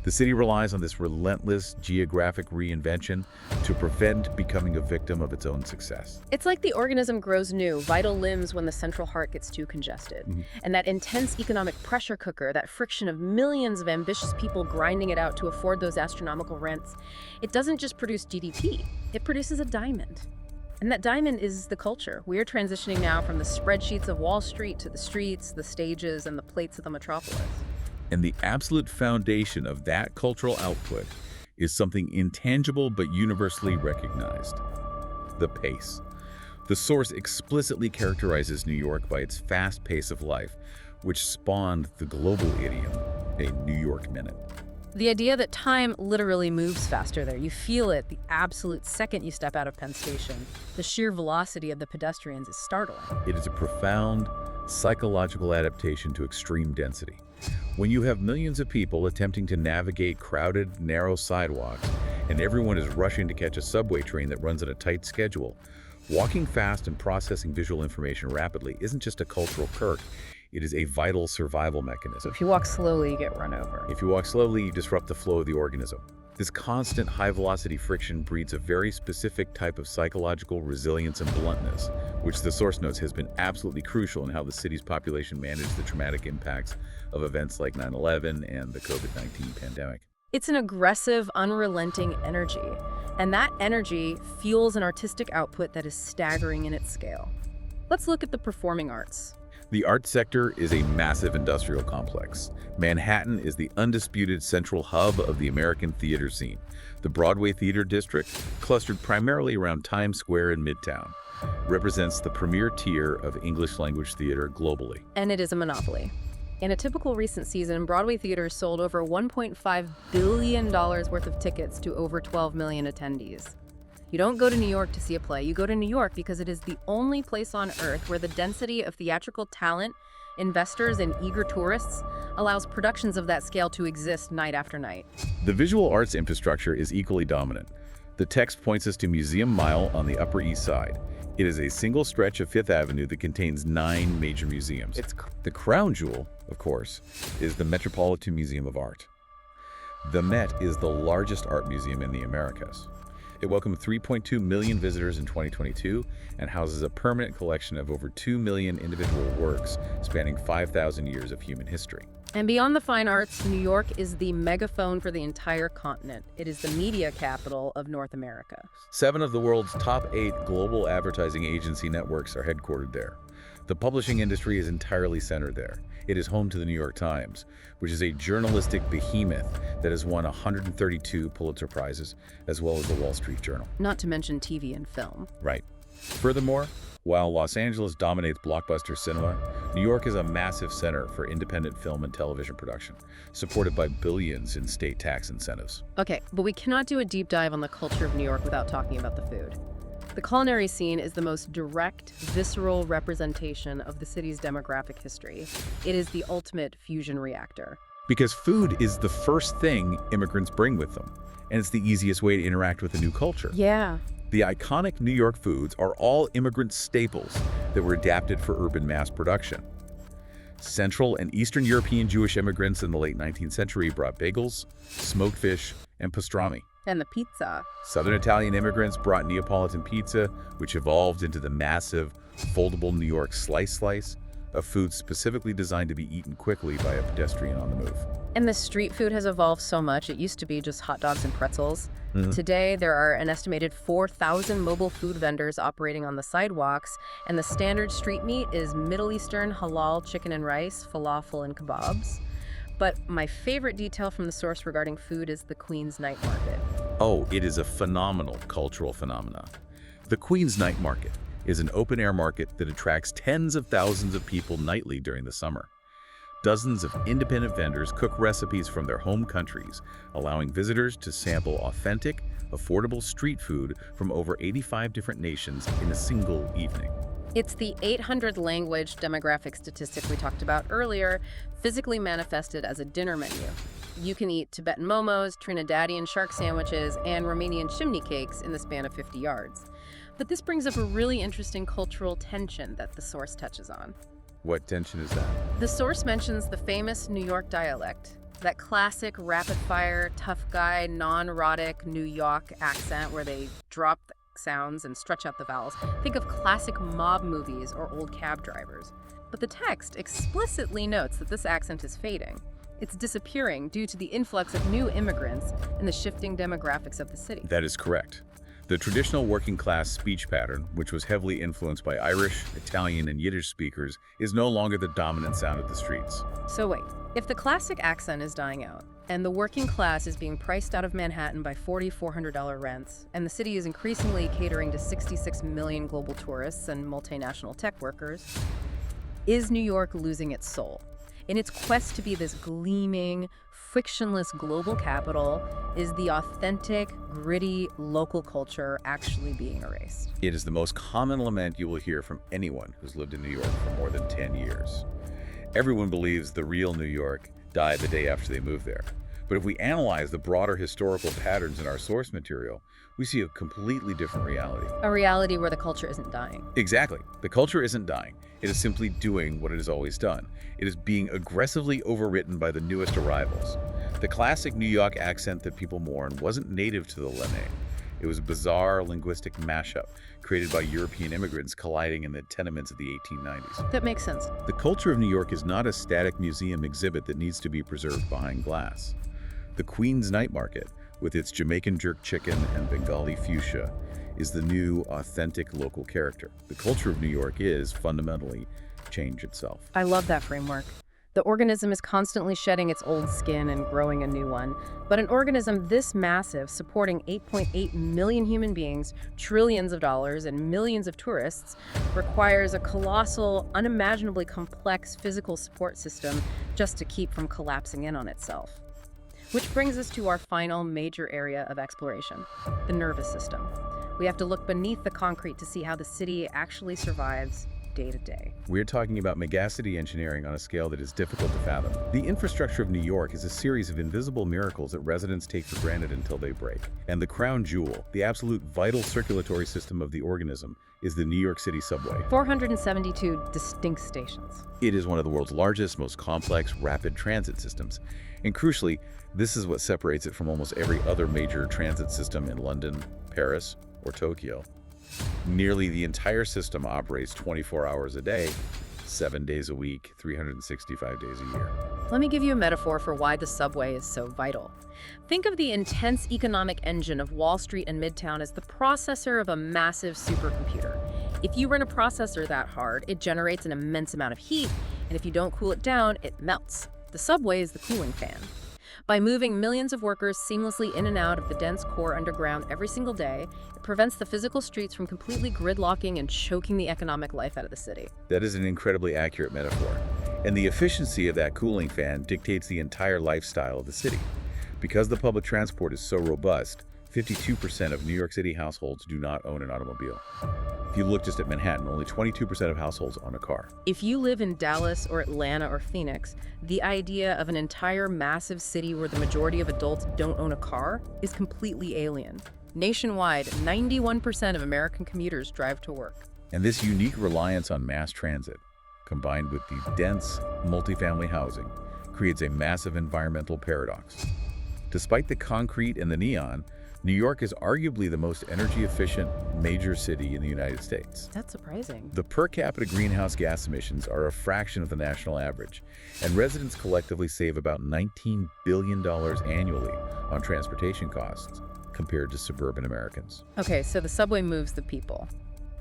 The city relies on this relentless geographic reinvention to prevent becoming a victim of its own success. It's like the organism grows new, vital limbs when the central heart gets too congested. And that intense economic pressure cooker, that friction of millions of ambitious people grinding it out to afford those astronomical rents, it doesn't just produce GDP, it produces a diamond. And that diamond is the culture. We are transitioning now from the spreadsheets of Wall Street to the streets, the stages, and the plates of the metropolis. And the absolute foundation of that cultural output is something intangible but universally recognized: the pace. The source explicitly characterizes New York by its fast pace of life, which spawned the global idiom, a New York minute. The idea that time literally moves faster there. You feel it the absolute second you step out of Penn Station. The sheer velocity of the pedestrians is startling. It is a profound psychological adaptation to extreme density. When you have millions of people attempting to navigate crowded, narrow sidewalks, and everyone is rushing to catch a subway train that runs on a tight schedule, walking fast and processing visual information rapidly isn't just a cultural quirk, it is a vital survival mechanism. If you walk slowly, you get run over. If you walk slowly, you disrupt the flow of the organism. This constant high-velocity friction breeds a very specific type of psychological resilience and bluntness, which the source notes has been absolutely crucial in how the city's population managed the traumatic impacts of events like 9/11 and the COVID-19 pandemic. It's an aggressive, unrelenting energy, and that energy fuels an artistic output that is staggering in its scale. Let's look at the performing arts. The art sector is a massive industrial complex. Manhattan is the undisputed central hub of the American theater scene. The Broadway theater district, clustered primarily around Times Square in Midtown, represents the premier tier of English-language theater globally. And it is a monopoly. In a typical recent season, Broadway theaters sold over $1.5 billion worth of tickets to over 12 million attendees. You don't go to New York to see a play. You go to New York because it is the only place on earth where the density of theatrical talent, investors, and eager tourists allows productions of that scale to exist night after night. The visual arts infrastructure is equally dominant. The text points us to Museum Mile on the Upper East Side. It is a single stretch of Fifth Avenue that contains 9 major museums. The crown jewel, of course, is the Metropolitan Museum of Art. The Met is the largest art museum in the Americas. It welcomed 3.2 million visitors in 2022 and houses a permanent collection of over 2 million individual works spanning 5,000 years of human history. And beyond the fine arts, New York is the megaphone for the entire continent. It is the media capital of North America. 7 of the world's top 8 global advertising agency networks are headquartered there. The publishing industry is entirely centered there. It is home to the New York Times, which is a journalistic behemoth that has won 132 Pulitzer Prizes, as well as the Wall Street Journal. Not to mention TV and film. Right. Furthermore, While Los Angeles dominates blockbuster cinema, New York is a massive center for independent film and television production, supported by billions in state tax incentives. Okay, but we cannot do a deep dive on the culture of New York without talking about the food. The culinary scene is the most direct, visceral representation of the city's demographic history. It is the ultimate fusion reactor. Because food is the first thing immigrants bring with them, and it's the easiest way to interact with a new culture. Yeah. The iconic New York foods are all immigrant staples that were adapted for urban mass production. Central and Eastern European Jewish immigrants in the late 19th century brought bagels, smoked fish, and pastrami. And the pizza. Southern Italian immigrants brought Neapolitan pizza, which evolved into the massive, foldable New York slice, a food specifically designed to be eaten quickly by a pedestrian on the move. And the street food has evolved so much. It used to be just hot dogs and pretzels. Today, there are an estimated 4,000 mobile food vendors operating on the sidewalks, and the standard street meat is Middle Eastern halal chicken and rice, falafel, and kebabs. But my favorite detail from the source regarding food is the Queens Night Market. Oh, it is a phenomenal cultural phenomenon. The Queens Night Market is an open-air market that attracts tens of thousands of people nightly during the summer. Dozens of independent vendors cook recipes from their home countries, allowing visitors to sample authentic, affordable street food from over 85 different nations in a single evening. It's the 800-language demographic statistic we talked about earlier, physically manifested as a dinner menu. You can eat Tibetan momos, Trinidadian shark sandwiches, and Romanian chimney cakes in the span of 50 yards. But this brings up a really interesting cultural tension that the source touches on. What tension is that? The source mentions the famous New York dialect, that classic rapid-fire, tough guy, non-erotic New York accent where they drop the sounds and stretch out the vowels. Think of classic mob movies or old cab drivers. But the text explicitly notes that this accent is fading. It's disappearing due to the influx of new immigrants and the shifting demographics of the city. That is correct. The traditional working-class speech pattern, which was heavily influenced by Irish, Italian, and Yiddish speakers, is no longer the dominant sound of the streets. So wait, if the classic accent is dying out, and the working class is being priced out of Manhattan by $4,400 rents, and the city is increasingly catering to 66 million global tourists and multinational tech workers, is New York losing its soul? In its quest to be this gleaming, frictionless global capital, is the authentic, gritty local culture actually being erased? It is the most common lament you will hear from anyone who's lived in New York for more than 10 years. Everyone believes the real New York died the day after they moved there. But if we analyze the broader historical patterns in our source material, we see a completely different reality. A reality where the culture isn't dying. Exactly. The culture isn't dying. It is simply doing what it has always done. It is being aggressively overwritten by the newest arrivals. The classic New York accent that people mourn wasn't native to the Lene. It was a bizarre linguistic mashup created by European immigrants colliding in the tenements of the 1890s. That makes sense. The culture of New York is not a static museum exhibit that needs to be preserved behind glass. The Queens Night Market, with its Jamaican jerk chicken and Bengali fuchsia, is the new, authentic local character. The culture of New York is, fundamentally, change itself. I love that framework. The organism is constantly shedding its old skin and growing a new one. But an organism this massive, supporting 8.8 million human beings, trillions of dollars, and millions of tourists, requires a colossal, unimaginably complex physical support system just to keep from collapsing in on itself. Which brings us to our final major area of exploration, the nervous system. We have to look beneath the concrete to see how the city actually survives day to day. We're talking about megacity engineering on a scale that is difficult to fathom. The infrastructure of New York is a series of invisible miracles that residents take for granted until they break. And the crown jewel, the absolute vital circulatory system of the organism, is the New York City subway. 472 distinct stations. It is one of the world's largest, most complex, rapid transit systems. And crucially, this is what separates it from almost every other major transit system in London, Paris, or Tokyo. Nearly the entire system operates 24 hours a day, 7 days a week, 365 days a year. Let me give you a metaphor for why the subway is so vital. Think of the intense economic engine of Wall Street and Midtown as the processor of a massive supercomputer. If you run a processor that hard, it generates an immense amount of heat, and if you don't cool it down, it melts. The subway is the cooling fan. By moving millions of workers seamlessly in and out of the dense core underground every single day, it prevents the physical streets from completely gridlocking and choking the economic life out of the city. That is an incredibly accurate metaphor. And the efficiency of that cooling fan dictates the entire lifestyle of the city. Because the public transport is so robust, 52% of New York City households do not own an automobile. If you look just at Manhattan, only 22% of households own a car. If you live in Dallas or Atlanta or Phoenix, the idea of an entire massive city where the majority of adults don't own a car is completely alien. Nationwide, 91% of American commuters drive to work. And this unique reliance on mass transit, combined with the dense multifamily housing, creates a massive environmental paradox. Despite the concrete and the neon, New York is arguably the most energy-efficient major city in the United States. That's surprising. The per capita greenhouse gas emissions are a fraction of the national average, and residents collectively save about $19 billion annually on transportation costs compared to suburban Americans. Okay, so the subway moves the people.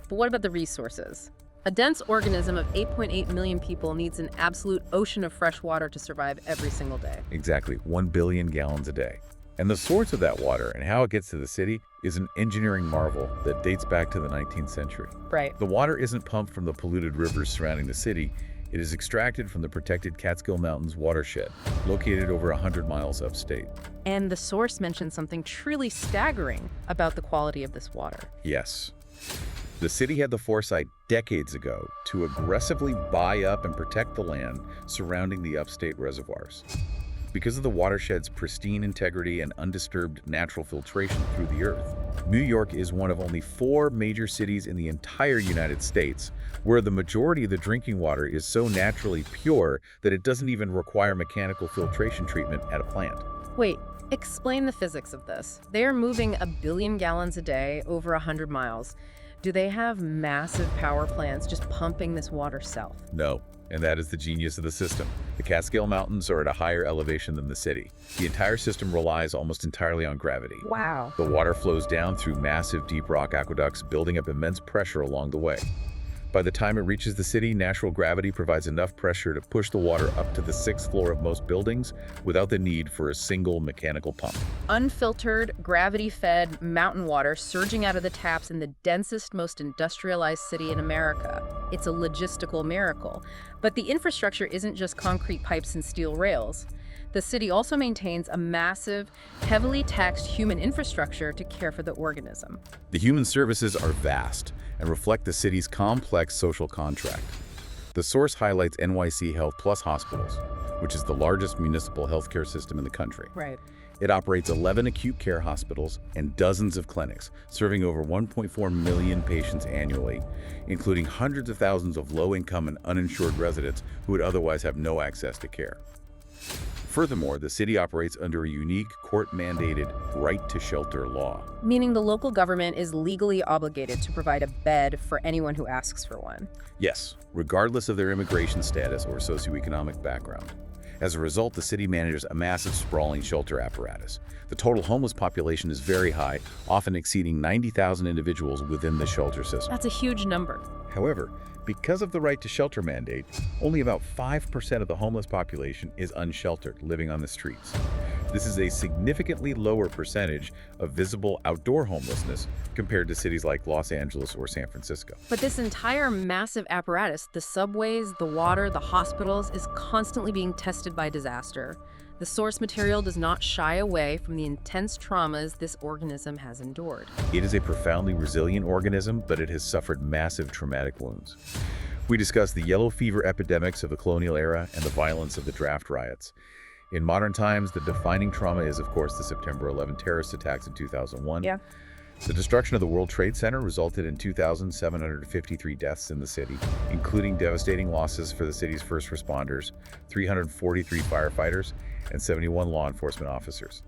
But what about the resources? A dense organism of 8.8 million people needs an absolute ocean of fresh water to survive every single day. Exactly, 1 billion gallons a day. And the source of that water and how it gets to the city is an engineering marvel that dates back to the 19th century. Right. The water isn't pumped from the polluted rivers surrounding the city. It is extracted from the protected Catskill Mountains watershed, located over 100 miles upstate. And the source mentioned something truly staggering about the quality of this water. Yes. The city had the foresight decades ago to aggressively buy up and protect the land surrounding the upstate reservoirs. Because of the watershed's pristine integrity and undisturbed natural filtration through the earth, New York is one of only 4 major cities in the entire United States where the majority of the drinking water is so naturally pure that it doesn't even require mechanical filtration treatment at a plant. Wait, explain the physics of this. They are moving 1 billion gallons a day over 100 miles. Do they have massive power plants just pumping this water south? No, and that is the genius of the system. The Catskill Mountains are at a higher elevation than the city. The entire system relies almost entirely on gravity. Wow. The water flows down through massive deep rock aqueducts, building up immense pressure along the way. By the time it reaches the city, natural gravity provides enough pressure to push the water up to the 6th floor of most buildings without the need for a single mechanical pump. Unfiltered, gravity-fed mountain water surging out of the taps in the densest, most industrialized city in America. It's a logistical miracle. But the infrastructure isn't just concrete pipes and steel rails. The city also maintains a massive, heavily taxed human infrastructure to care for the organism. The human services are vast and reflect the city's complex social contract. The source highlights NYC Health Plus Hospitals, which is the largest municipal healthcare system in the country. Right. It operates 11 acute care hospitals and dozens of clinics, serving over 1.4 million patients annually, including hundreds of thousands of low-income and uninsured residents who would otherwise have no access to care. Furthermore, the city operates under a unique court-mandated right-to-shelter law. Meaning the local government is legally obligated to provide a bed for anyone who asks for one. Yes, regardless of their immigration status or socioeconomic background. As a result, the city manages a massive sprawling shelter apparatus. The total homeless population is very high, often exceeding 90,000 individuals within the shelter system. That's a huge number. However, because of the right to shelter mandate, only about 5% of the homeless population is unsheltered, living on the streets. This is a significantly lower percentage of visible outdoor homelessness compared to cities like Los Angeles or San Francisco. But this entire massive apparatus, the subways, the water, the hospitals, is constantly being tested by disaster. The source material does not shy away from the intense traumas this organism has endured. It is a profoundly resilient organism, but it has suffered massive traumatic wounds. We discussed the yellow fever epidemics of the colonial era and the violence of the draft riots. In modern times, the defining trauma is, of course, the September 11 terrorist attacks in 2001. Yeah. The destruction of the World Trade Center resulted in 2,753 deaths in the city, including devastating losses for the city's first responders, 343 firefighters, and 71 law enforcement officers.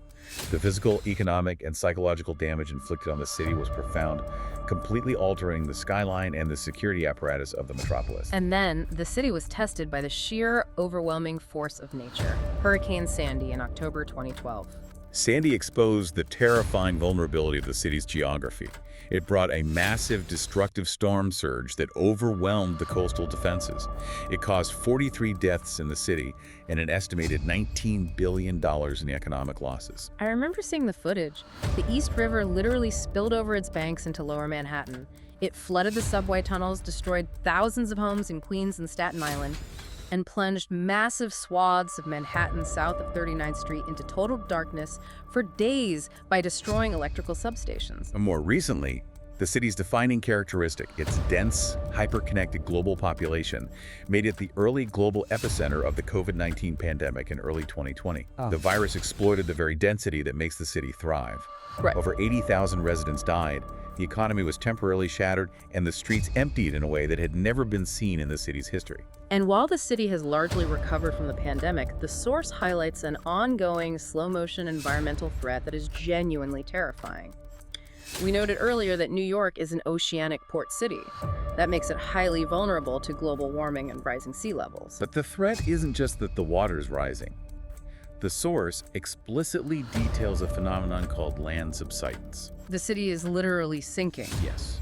The physical, economic, and psychological damage inflicted on the city was profound, completely altering the skyline and the security apparatus of the metropolis. And then, the city was tested by the sheer, overwhelming force of nature. Hurricane Sandy in October 2012. Sandy exposed the terrifying vulnerability of the city's geography. It brought a massive destructive storm surge that overwhelmed the coastal defenses. It caused 43 deaths in the city and an estimated $19 billion in economic losses. I remember seeing the footage. The East River literally spilled over its banks into lower Manhattan. It flooded the subway tunnels, destroyed thousands of homes in Queens and Staten Island, and plunged massive swaths of Manhattan south of 39th Street into total darkness for days by destroying electrical substations. And more recently, the city's defining characteristic, its dense, hyper-connected global population, made it the early global epicenter of the COVID-19 pandemic in early 2020. The virus exploited the very density that makes the city thrive. Right. Over 80,000 residents died, the economy was temporarily shattered, and the streets emptied in a way that had never been seen in the city's history. And while the city has largely recovered from the pandemic, the source highlights an ongoing slow-motion environmental threat that is genuinely terrifying. We noted earlier that New York is an oceanic port city. That makes it highly vulnerable to global warming and rising sea levels. But the threat isn't just that the water's rising. The source explicitly details a phenomenon called land subsidence. The city is literally sinking. Yes.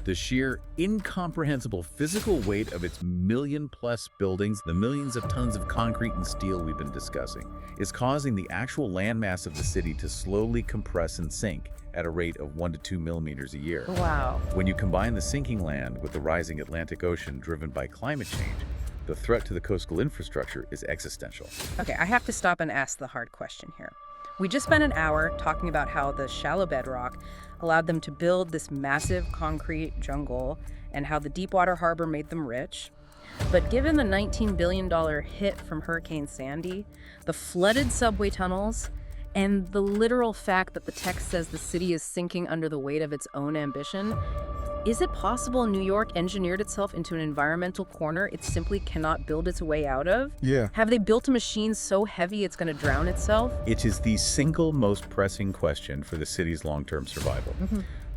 The sheer, incomprehensible physical weight of its million-plus buildings, the millions of tons of concrete and steel we've been discussing, is causing the actual landmass of the city to slowly compress and sink at a rate of 1 to 2 millimeters a year. Wow. When you combine the sinking land with the rising Atlantic Ocean driven by climate change, the threat to the coastal infrastructure is existential. Okay, I have to stop and ask the hard question here. We just spent an hour talking about how the shallow bedrock allowed them to build this massive concrete jungle and how the Deepwater Harbor made them rich. But given the $19 billion hit from Hurricane Sandy, the flooded subway tunnels, and the literal fact that the text says the city is sinking under the weight of its own ambition, is it possible New York engineered itself into an environmental corner it simply cannot build its way out of? Yeah. Have they built a machine so heavy it's going to drown itself? It is the single most pressing question for the city's long-term survival.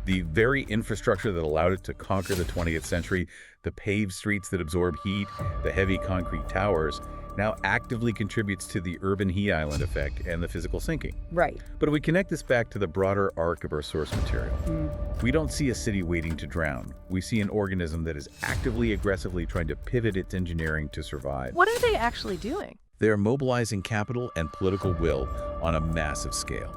The very infrastructure that allowed it to conquer the 20th century, the paved streets that absorb heat, the heavy concrete towers, now actively contributes to the urban heat island effect and the physical sinking. Right. But if we connect this back to the broader arc of our source material, we don't see a city waiting to drown. We see an organism that is actively, aggressively trying to pivot its engineering to survive. What are they actually doing? They are mobilizing capital and political will on a massive scale.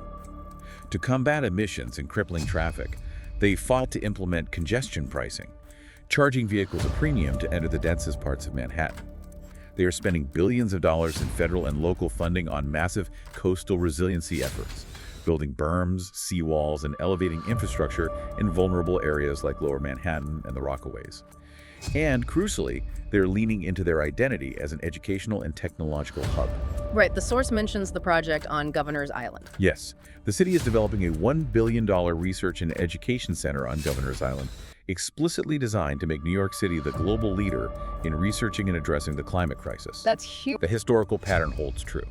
To combat emissions and crippling traffic, they fought to implement congestion pricing, charging vehicles a premium to enter the densest parts of Manhattan. They are spending billions of dollars in federal and local funding on massive coastal resiliency efforts, building berms, seawalls, and elevating infrastructure in vulnerable areas like Lower Manhattan and the Rockaways. And crucially, they're leaning into their identity as an educational and technological hub. Right, the source mentions the project on Governor's Island. Yes, the city is developing a $1 billion research and education center on Governor's Island, explicitly designed to make New York City the global leader in researching and addressing the climate crisis. That's huge. The historical pattern holds true.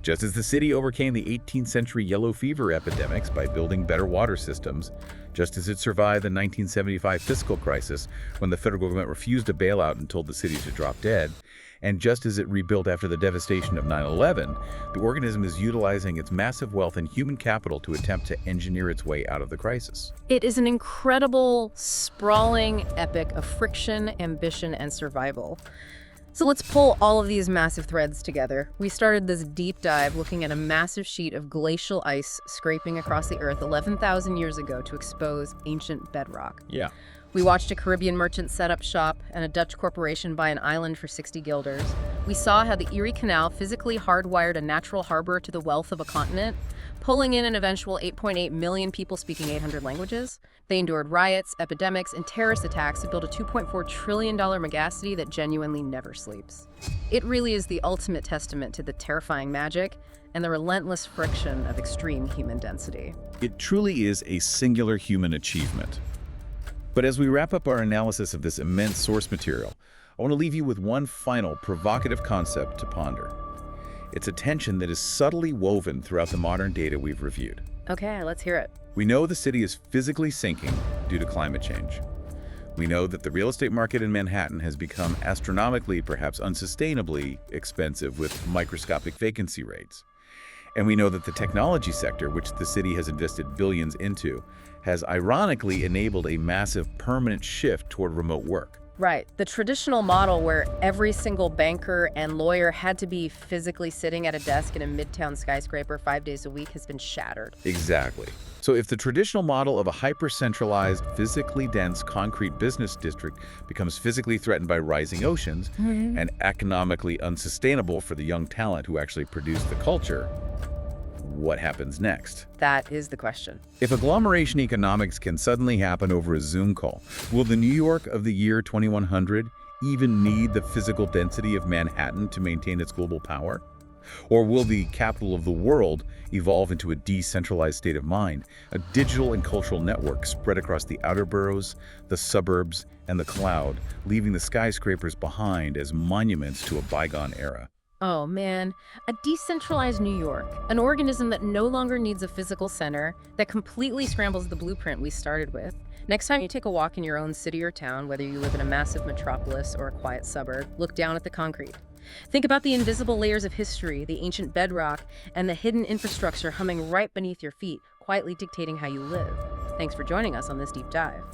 Just as the city overcame the 18th century yellow fever epidemics by building better water systems, just as it survived the 1975 fiscal crisis when the federal government refused a bailout and told the city to drop dead, and just as it rebuilt after the devastation of 9/11, the organism is utilizing its massive wealth and human capital to attempt to engineer its way out of the crisis. It is an incredible, sprawling epic of friction, ambition, and survival. So let's pull all of these massive threads together. We started this deep dive looking at a massive sheet of glacial ice scraping across the Earth 11,000 years ago to expose ancient bedrock. Yeah. We watched a Caribbean merchant set up shop and a Dutch corporation buy an island for 60 guilders. We saw how the Erie Canal physically hardwired a natural harbor to the wealth of a continent, pulling in an eventual 8.8 million people speaking 800 languages. They endured riots, epidemics, and terrorist attacks to build a $2.4 trillion megacity that genuinely never sleeps. It really is the ultimate testament to the terrifying magic and the relentless friction of extreme human density. It truly is a singular human achievement. But as we wrap up our analysis of this immense source material, I want to leave you with one final provocative concept to ponder. It's a tension that is subtly woven throughout the modern data we've reviewed. Okay, let's hear it. We know the city is physically sinking due to climate change. We know that the real estate market in Manhattan has become astronomically, perhaps unsustainably expensive with microscopic vacancy rates. And we know that the technology sector, which the city has invested billions into, has ironically enabled a massive permanent shift toward remote work. Right. The traditional model where every single banker and lawyer had to be physically sitting at a desk in a midtown skyscraper 5 days a week has been shattered. Exactly. So if the traditional model of a hyper-centralized, physically dense concrete business district becomes physically threatened by rising oceans and economically unsustainable for the young talent who actually produce the culture, what happens next? That is the question. If agglomeration economics can suddenly happen over a Zoom call, will the New York of the year 2100 even need the physical density of Manhattan to maintain its global power? Or will the capital of the world evolve into a decentralized state of mind, a digital and cultural network spread across the outer boroughs, the suburbs, and the cloud, leaving the skyscrapers behind as monuments to a bygone era? Oh man, a decentralized New York, an organism that no longer needs a physical center, that completely scrambles the blueprint we started with. Next time you take a walk in your own city or town, whether you live in a massive metropolis or a quiet suburb, look down at the concrete. Think about the invisible layers of history, the ancient bedrock, and the hidden infrastructure humming right beneath your feet, quietly dictating how you live. Thanks for joining us on this deep dive.